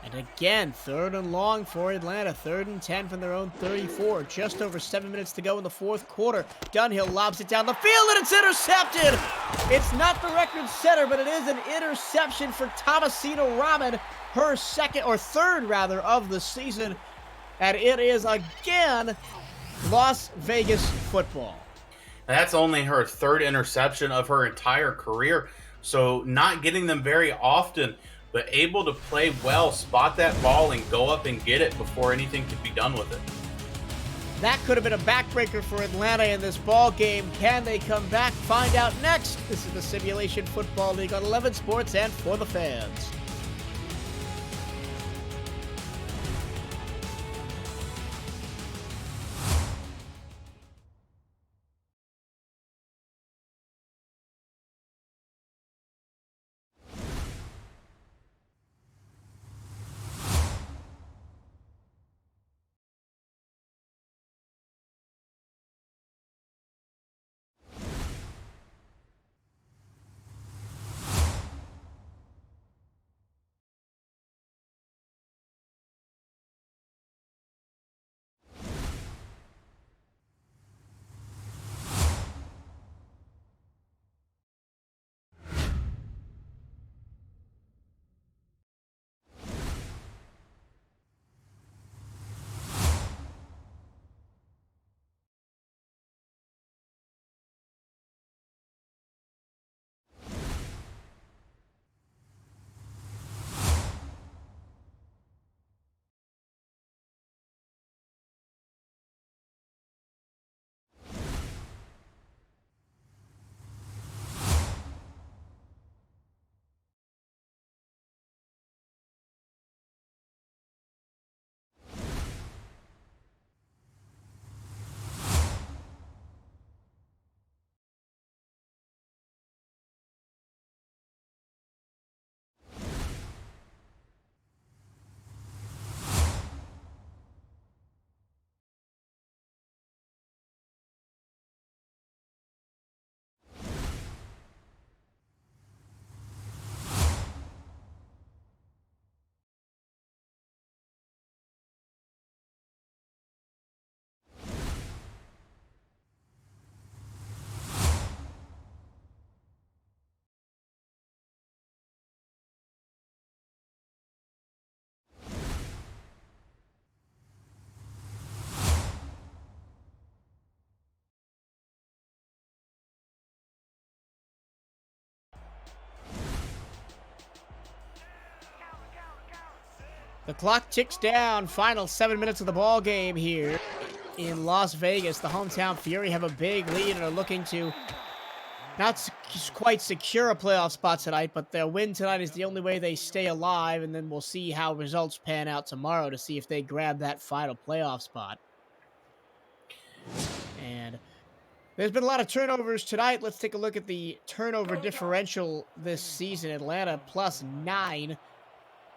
And again, 3rd and long for Atlanta. 3rd and 10 from their own 34. Just over 7 minutes to go in the 4th quarter. Dunhill lobs it down the field, and it's intercepted! It's not the record setter, but it is an interception for Thomasina Rahman, her 3rd of the season. And it is again Las Vegas football. That's only her 3rd interception of her entire career, so not getting them very often, but able to play well, spot that ball, and go up and get it before anything could be done with it. That could have been a backbreaker for Atlanta in this ball game. Can they come back? Find out next. This is the Simulation Football League on 11 Sports and for the fans. The clock ticks down. Final 7 minutes of the ball game here in Las Vegas. The hometown Fury have a big lead and are looking to not quite secure a playoff spot tonight, but their win tonight is the only way they stay alive, and then we'll see how results pan out tomorrow to see if they grab that final playoff spot. And there's been a lot of turnovers tonight. Let's take a look at the turnover differential this season. Atlanta +9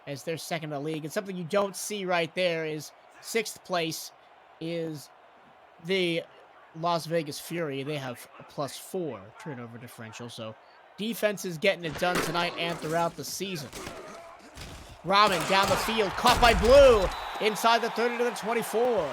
as they're second in the league. And something you don't see right there is 6th place is the Las Vegas Fury. They have a +4 turnover differential. So defense is getting it done tonight and throughout the season. Rahman down the field, caught by Blue inside the 30 to the 24.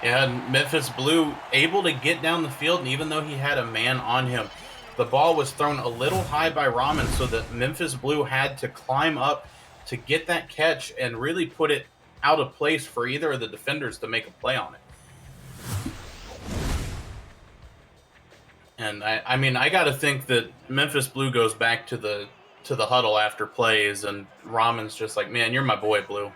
Yeah, Memphis Blue able to get down the field, and even though he had a man on him, the ball was thrown a little high by Rahman, so that Memphis Blue had to climb up to get that catch and really put it out of place for either of the defenders to make a play on it. And I mean, I got to think that Memphis Blue goes back to the huddle after plays, and Rahman's just like, "Man, you're my boy, Blue."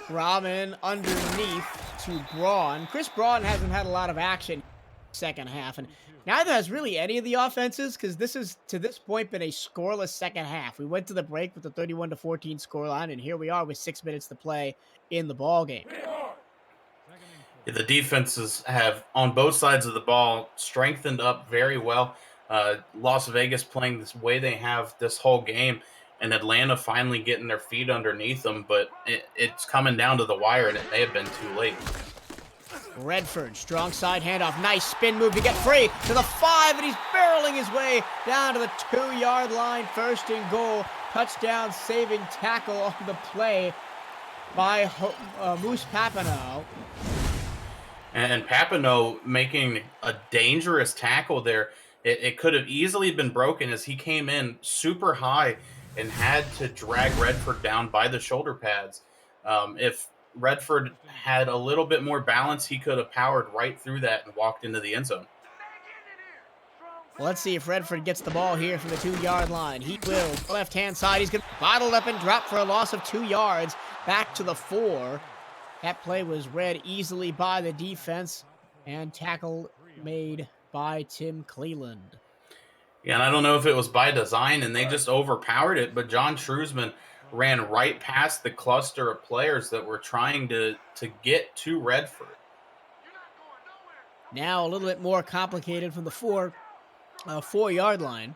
Rahman underneath to Braun. Chris Braun hasn't had a lot of action second half, and neither has really any of the offenses, because this is, to this point, been a scoreless second half. We went to the break with the 31-14 scoreline, and here we are with 6 minutes to play in the ball game. The defenses have, on both sides of the ball, strengthened up very well. Las Vegas playing this way they have this whole game, and Atlanta finally getting their feet underneath them, but it's coming down to the wire, and it may have been too late. Redford, strong side handoff, nice spin move to get free to the 5, and he's barreling his way down to the 2-yard line. First and goal, touchdown saving tackle on the play by Moose Papineau. And Papineau making a dangerous tackle there. It could have easily been broken as he came in super high and had to drag Redford down by the shoulder pads. If Redford had a little bit more balance, he could have powered right through that and walked into the end zone. Well, let's see if Redford gets the ball here from the 2-yard line. He will. Left-hand side, he's going to bottled up and drop for a loss of 2 yards. Back to the 4. That play was read easily by the defense, and tackle made by Tim Cleland. Yeah, and I don't know if it was by design and they just overpowered it, but John Shrewsman ran right past the cluster of players that were trying to get to Redford. Now a little bit more complicated from the 4-yard line.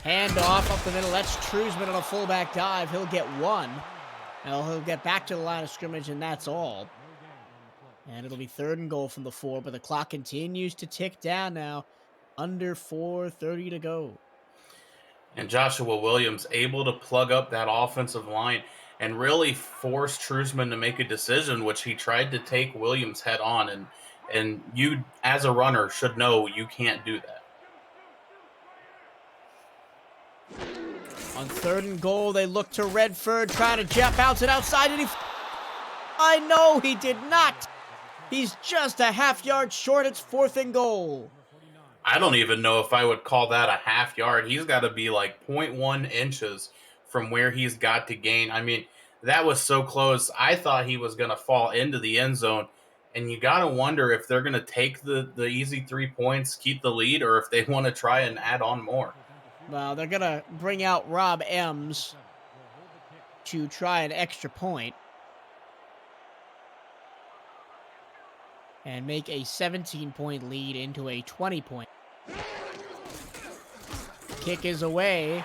Hand off up the middle. That's Shrewsman on a fullback dive. He'll get 1. Now he'll get back to the line of scrimmage, and that's all. And it'll be 3rd and goal from the 4, but the clock continues to tick down now. Under 4:30 to go. And Joshua Williams able to plug up that offensive line and really force Shrewsman to make a decision, which he tried to take Williams head on. And you, as a runner, should know you can't do that. On 3rd and goal, they look to Redford, trying to bounce it outside, and I know he did not. He's just a half-yard short. It's 4th and goal. I don't even know if I would call that a half yard. He's got to be like 0.1 inches from where he's got to gain. I mean, that was so close. I thought he was going to fall into the end zone. And you got to wonder if they're going to take the easy 3 points, keep the lead, or if they want to try and add on more. Well, they're going to bring out Rob Ems to try an extra point and make a 17-point lead into a 20-point. Kick is away,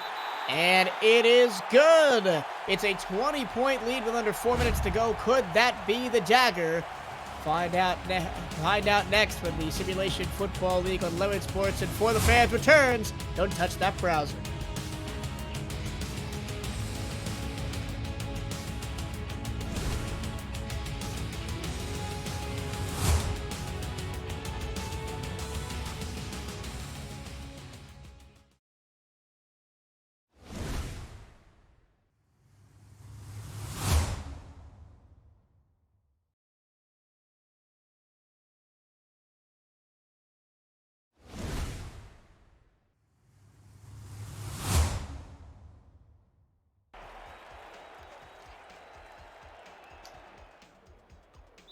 and it is good. It's a 20-point lead with under 4 minutes to go. Could that be the dagger? Find out next when the Simulation Football League on Lemon Sports and For the Fans returns. Don't touch that browser.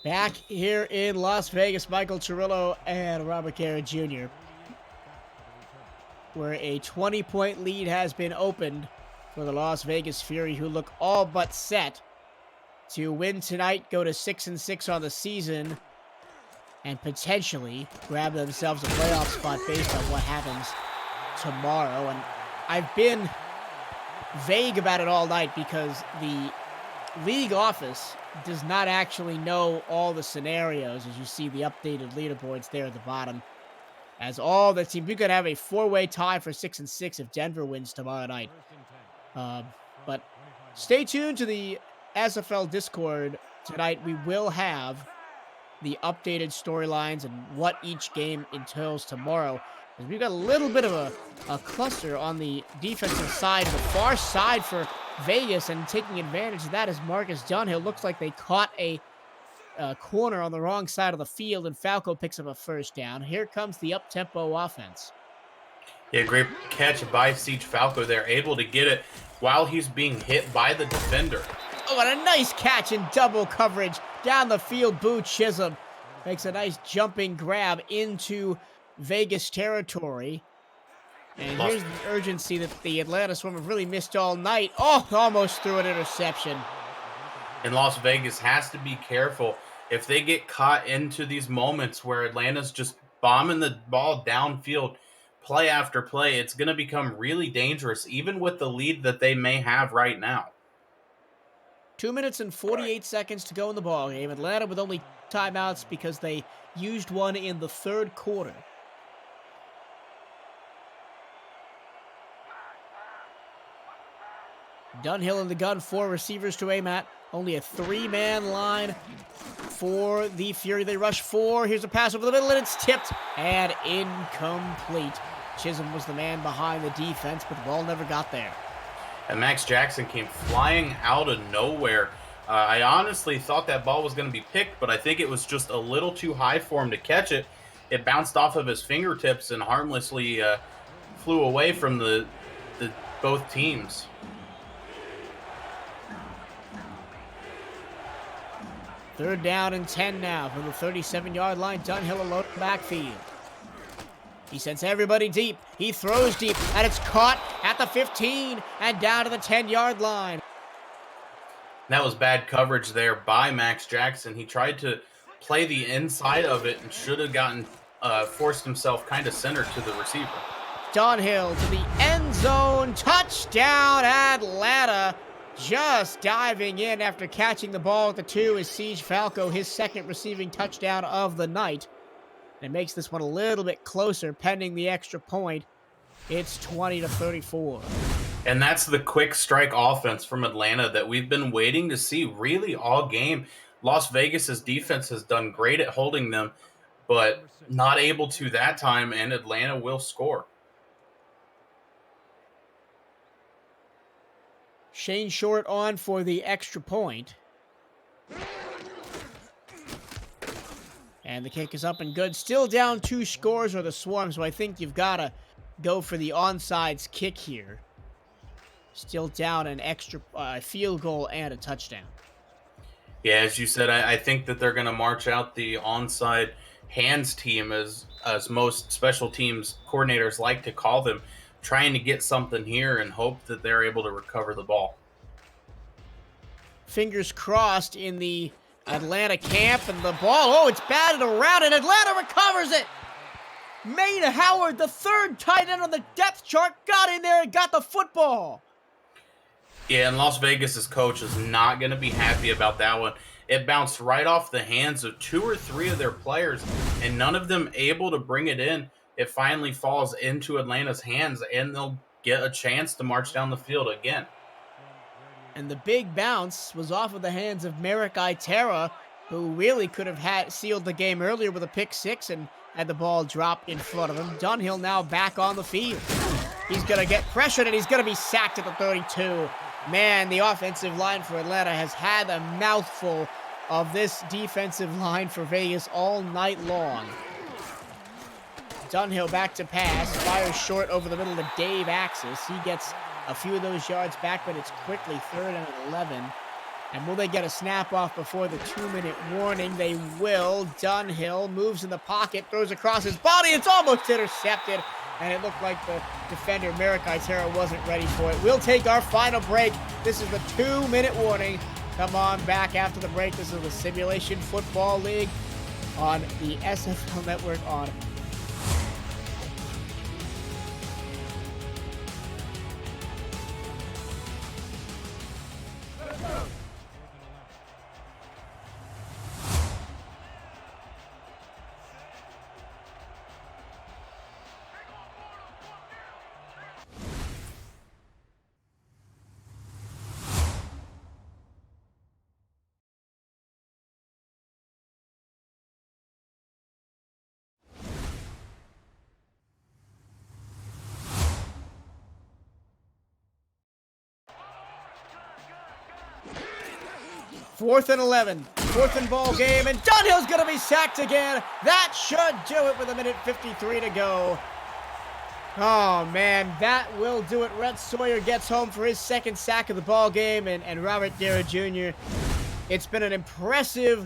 Back here in Las Vegas, Michael Cirillo and Robert Garrett Jr., where a 20-point lead has been opened for the Las Vegas Fury, who look all but set to win tonight, go to 6-6 on the season, and potentially grab themselves a playoff spot based on what happens tomorrow. And I've been vague about it all night because the league office does not actually know all the scenarios, as you see the updated leaderboards there at the bottom. As all the teams, we could have a 4-way tie for 6-6 if Denver wins tomorrow night. But stay tuned to the SFL Discord tonight. We will have the updated storylines and what each game entails tomorrow. We've got a little bit of a cluster on the defensive side, the far side for Vegas, and taking advantage of that is Marcus Dunhill. Looks like they caught a corner on the wrong side of the field, and Falco picks up a first down. Here comes the up-tempo offense. Yeah, great catch by Siege Falco. They're able to get it while he's being hit by the defender. Oh, and a nice catch in double coverage down the field. Boo Chisholm makes a nice jumping grab into Vegas territory. And here's the urgency that the Atlanta Swarm have really missed all night. Oh, almost threw an interception. And Las Vegas has to be careful. If they get caught into these moments where Atlanta's just bombing the ball downfield, play after play, it's going to become really dangerous, even with the lead that they may have right now. 2 minutes and 48 seconds to go in the ball game. Atlanta with only timeouts because they used one in the third quarter. Dunhill in the gun, 4 receivers to aim at. Only a 3-man line for the Fury. They rush 4. Here's a pass over the middle, and it's tipped and incomplete. Chisholm was the man behind the defense, but the ball never got there. And Max Jackson came flying out of nowhere. I honestly thought that ball was going to be picked, but I think it was just a little too high for him to catch it. It bounced off of his fingertips and harmlessly flew away from the both teams. Third down and 10 now from the 37-yard line. Dunhill alone in the backfield. He sends everybody deep. He throws deep, and it's caught at the 15 and down to the 10-yard line. That was bad coverage there by Max Jackson. He tried to play the inside of it and should have gotten forced himself kind of centered to the receiver. Dunhill to the end zone. Touchdown, Atlanta. Just diving in after catching the ball at the 2 is Siege Falco, his second receiving touchdown of the night. It makes this one a little bit closer, pending the extra point. It's 20-34. And that's the quick strike offense from Atlanta that we've been waiting to see really all game. Las Vegas's defense has done great at holding them, but not able to that time, and Atlanta will score. Shane Short on for the extra point. And the kick is up and good. Still down 2 scores or the Swarm, so I think you've got to go for the onside kick here. Still down an extra field goal and a touchdown. Yeah, as you said, I think that they're going to march out the onside hands team, as most special teams coordinators like to call them, trying to get something here and hope that they're able to recover the ball. Fingers crossed in the Atlanta camp, and the ball, it's batted around, and Atlanta recovers it! Maine Howard, the third tight end on the depth chart, got in there and got the football. Yeah, and Las Vegas's coach is not going to be happy about that one. It bounced right off the hands of 2 or 3 of their players, and none of them able to bring it in. It finally falls into Atlanta's hands, and they'll get a chance to march down the field again. And the big bounce was off of the hands of Merrick Itera, who really could have sealed the game earlier with a pick 6 and had the ball drop in front of him. Dunhill now back on the field. He's going to get pressured, and he's going to be sacked at the 32. Man, the offensive line for Atlanta has had a mouthful of this defensive line for Vegas all night long. Dunhill back to pass, fires short over the middle to Dave Axis. He gets a few of those yards back, but it's quickly 3rd and 11. And will they get a snap off before the 2-minute warning? They will. Dunhill moves in the pocket, throws across his body. It's almost intercepted. And it looked like the defender, Marikaitera, wasn't ready for it. We'll take our final break. This is the 2-minute warning. Come on back after the break. This is the Simulation Football League on the SFL Network on Fourth and 11, fourth and ball game, and Dunhill's going to be sacked again. That should do it with 1:53 to go. Oh, man, that will do it. Rhett Sawyer gets home for his second sack of the ball game, and Robert Dara Jr. It's been an impressive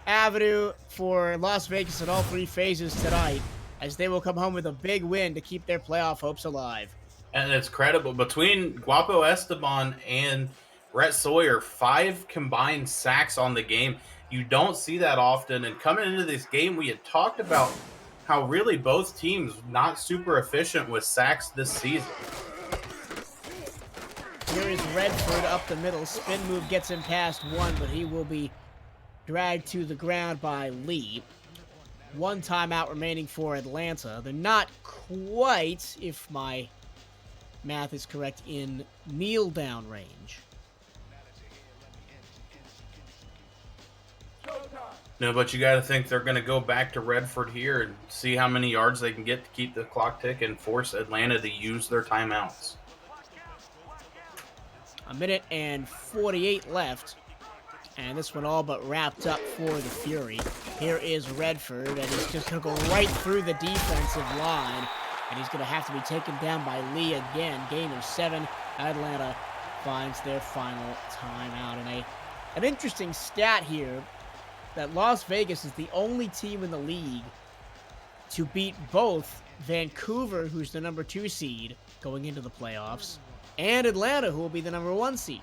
avenue for Las Vegas in all three phases tonight, as they will come home with a big win to keep their playoff hopes alive. And it's credible. Between Guapo Esteban and Rhett Sawyer, 5 combined sacks on the game. You don't see that often. And coming into this game, we had talked about how really both teams not super efficient with sacks this season. Here is Redford up the middle. Spin move gets him past one, but he will be dragged to the ground by Lee. 1 timeout remaining for Atlanta. They're not quite, if my math is correct, in kneel down range. No, but you got to think they're going to go back to Redford here and see how many yards they can get to keep the clock ticking and force Atlanta to use their timeouts. 1:48 left, and this one all but wrapped up for the Fury. Here is Redford, and he's just going to go right through the defensive line, and he's going to have to be taken down by Lee again. Gain of 7. Atlanta finds their final timeout. And an interesting stat here, that Las Vegas is the only team in the league to beat both Vancouver, who's the number 2 seed going into the playoffs, and Atlanta, who will be the number 1 seed.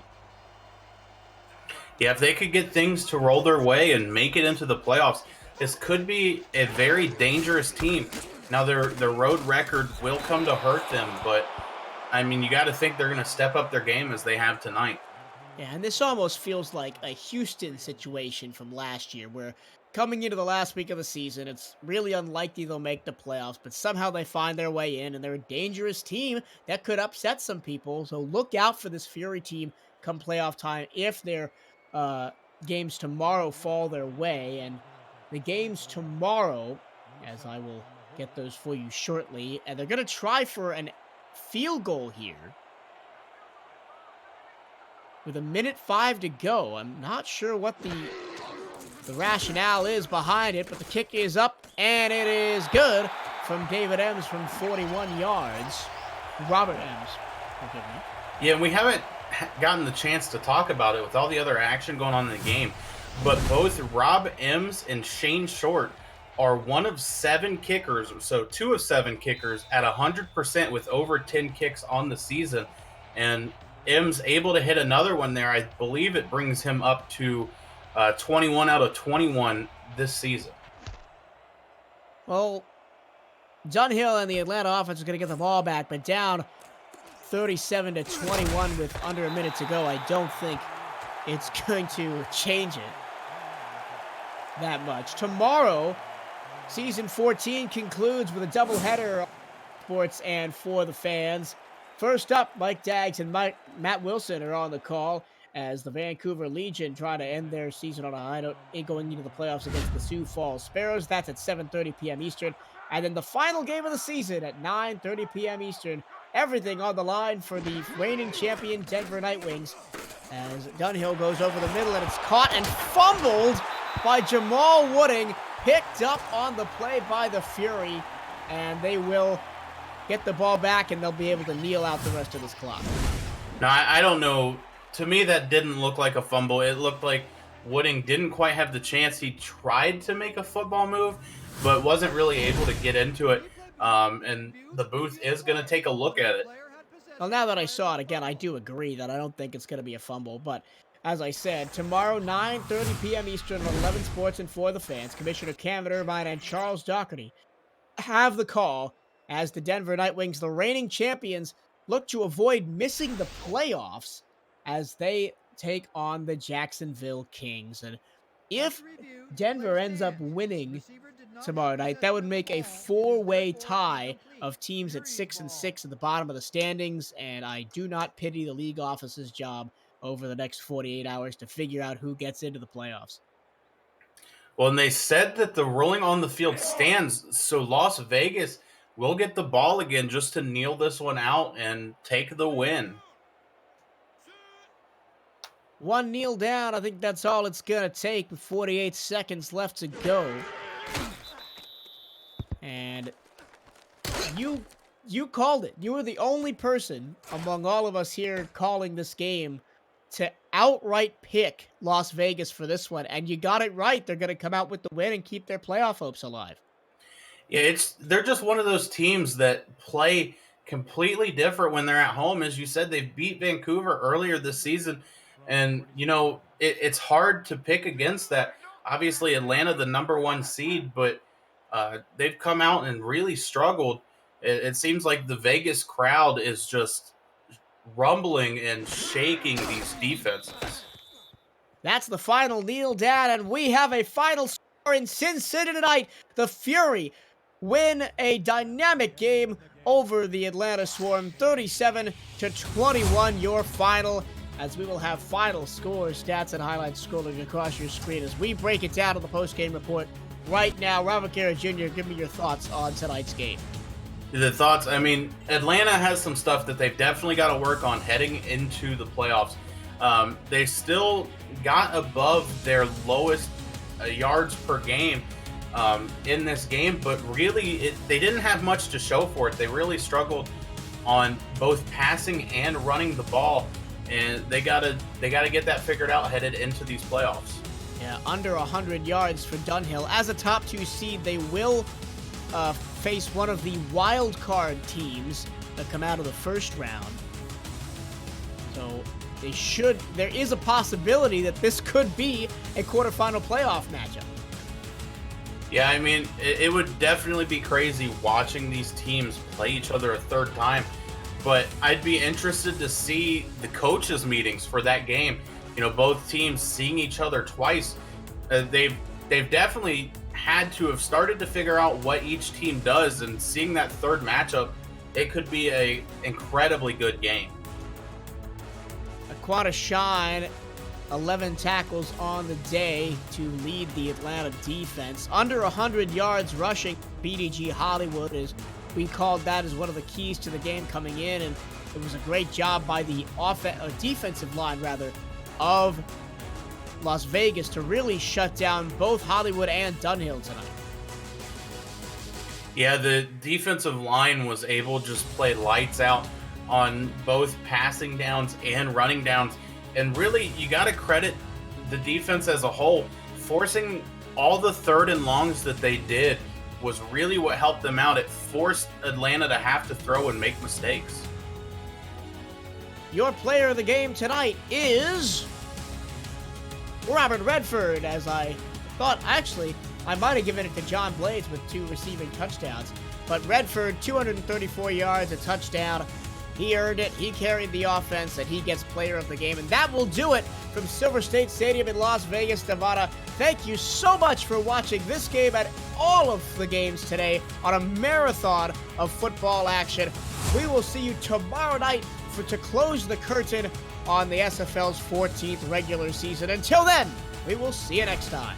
Yeah, if they could get things to roll their way and make it into the playoffs, this could be a very dangerous team. Now, their road record will come to hurt them, but, I mean, you got to think they're going to step up their game as they have tonight. Yeah, and this almost feels like a Houston situation from last year, where coming into the last week of the season, it's really unlikely they'll make the playoffs, but somehow they find their way in, and they're a dangerous team that could upset some people. So look out for this Fury team come playoff time if their games tomorrow fall their way. And the games tomorrow, as I will get those for you shortly, and they're going to try for a field goal here with 1:05 to go. I'm not sure what the rationale is behind it, but the kick is up, and it is good from David Ems from 41 yards. Robert Ems. Forgive me. Yeah, and we haven't gotten the chance to talk about it with all the other action going on in the game, but both Rob Ems and Shane Short are 1 of 7 kickers, so 2 of 7 kickers at 100% with over 10 kicks on the season. And Ems able to hit another one there. I believe it brings him up to 21 out of 21 this season. Well, Dunhill and the Atlanta offense is going to get the ball back, but down 37-21 with under a minute to go. I don't think it's going to change it that much. Tomorrow, Season 14 concludes with a doubleheader of sports and for the fans. First up, Mike Daggs and Matt Wilson are on the call as the Vancouver Legion try to end their season on a high note, going into the playoffs against the Sioux Falls Sparrows. That's at 7:30 p.m. Eastern. And then the final game of the season at 9:30 p.m. Eastern. Everything on the line for the reigning champion Denver Nightwings as Dunhill goes over the middle, and it's caught and fumbled by Jamal Wooding, picked up on the play by the Fury, and they will get the ball back, and they'll be able to kneel out the rest of this clock. Now, I don't know to me, that didn't look like a fumble. It looked like Wooding didn't quite have the chance. He tried to make a football move, but wasn't really able to get into it. And the booth is going to take a look at it. Well, now that I saw it again, I do agree that I don't think it's going to be a fumble. But as I said, tomorrow, 9:30 p.m. Eastern on 11 Sports and For the Fans, Commissioner Cameron Irvine and Charles Doherty have the call as the Denver Nightwings, the reigning champions, look to avoid missing the playoffs as they take on the Jacksonville Kings. And if Denver ends up winning tomorrow night, that would make a four-way tie of teams at 6-6 at the bottom of the standings, and I do not pity the league office's job over the next 48 hours to figure out who gets into the playoffs. Well, and they said that the rolling on the field stands, so Las Vegas will get the ball again just to kneel this one out and take the win. One kneel down. I think that's all it's going to take with 48 seconds left to go. And you called it. You were the only person among all of us here calling this game to outright pick Las Vegas for this one. And you got it right. They're going to come out with the win and keep their playoff hopes alive. Yeah, they're just one of those teams that play completely different when they're at home. As you said, they beat Vancouver earlier this season. And, it's hard to pick against that. Obviously, Atlanta, the number one seed, but they've come out and really struggled. It seems like the Vegas crowd is just rumbling and shaking these defenses. That's the final kneel down, and we have a final score in Sin City tonight. The Fury win a dynamic game over the Atlanta Swarm, 37-21, your final, as we will have final scores, stats, and highlights scrolling across your screen as we break it down on the post-game report right now. Robert Guerra Jr., give me your thoughts on tonight's game. The thoughts, Atlanta has some stuff that they've definitely got to work on heading into the playoffs. They still got above their lowest yards per game in this game, but really they didn't have much to show for it. They really struggled on both passing and running the ball, and they gotta get that figured out headed into these playoffs. Yeah, under 100 yards for Dunhill. As a top 2 seed, they will face one of the wild card teams that come out of the first round. So there is a possibility that this could be a quarterfinal playoff matchup. Yeah, it would definitely be crazy watching these teams play each other a third time, but I'd be interested to see the coaches' meetings for that game. Both teams seeing each other twice. They've definitely had to have started to figure out what each team does, and seeing that third matchup, it could be a incredibly good game. Aquana Shine, 11 tackles on the day to lead the Atlanta defense. Under 100 yards rushing, BDG Hollywood, as we called that as one of the keys to the game coming in, and it was a great job by the defensive line, of Las Vegas to really shut down both Hollywood and Dunhill tonight. Yeah, the defensive line was able to just play lights out on both passing downs and running downs. And really, you got to credit the defense as a whole. Forcing all the third and longs that they did was really what helped them out. It forced Atlanta to have to throw and make mistakes. Your player of the game tonight is Robert Redford, as I thought, actually, I might have given it to John Blades with 2 receiving touchdowns. But Redford, 234 yards, a touchdown. He earned it. He carried the offense, and he gets player of the game. And that will do it from Silver State Stadium in Las Vegas, Nevada. Thank you so much for watching this game and all of the games today on a marathon of football action. We will see you tomorrow night to close the curtain on the SFL's 14th regular season. Until then, we will see you next time.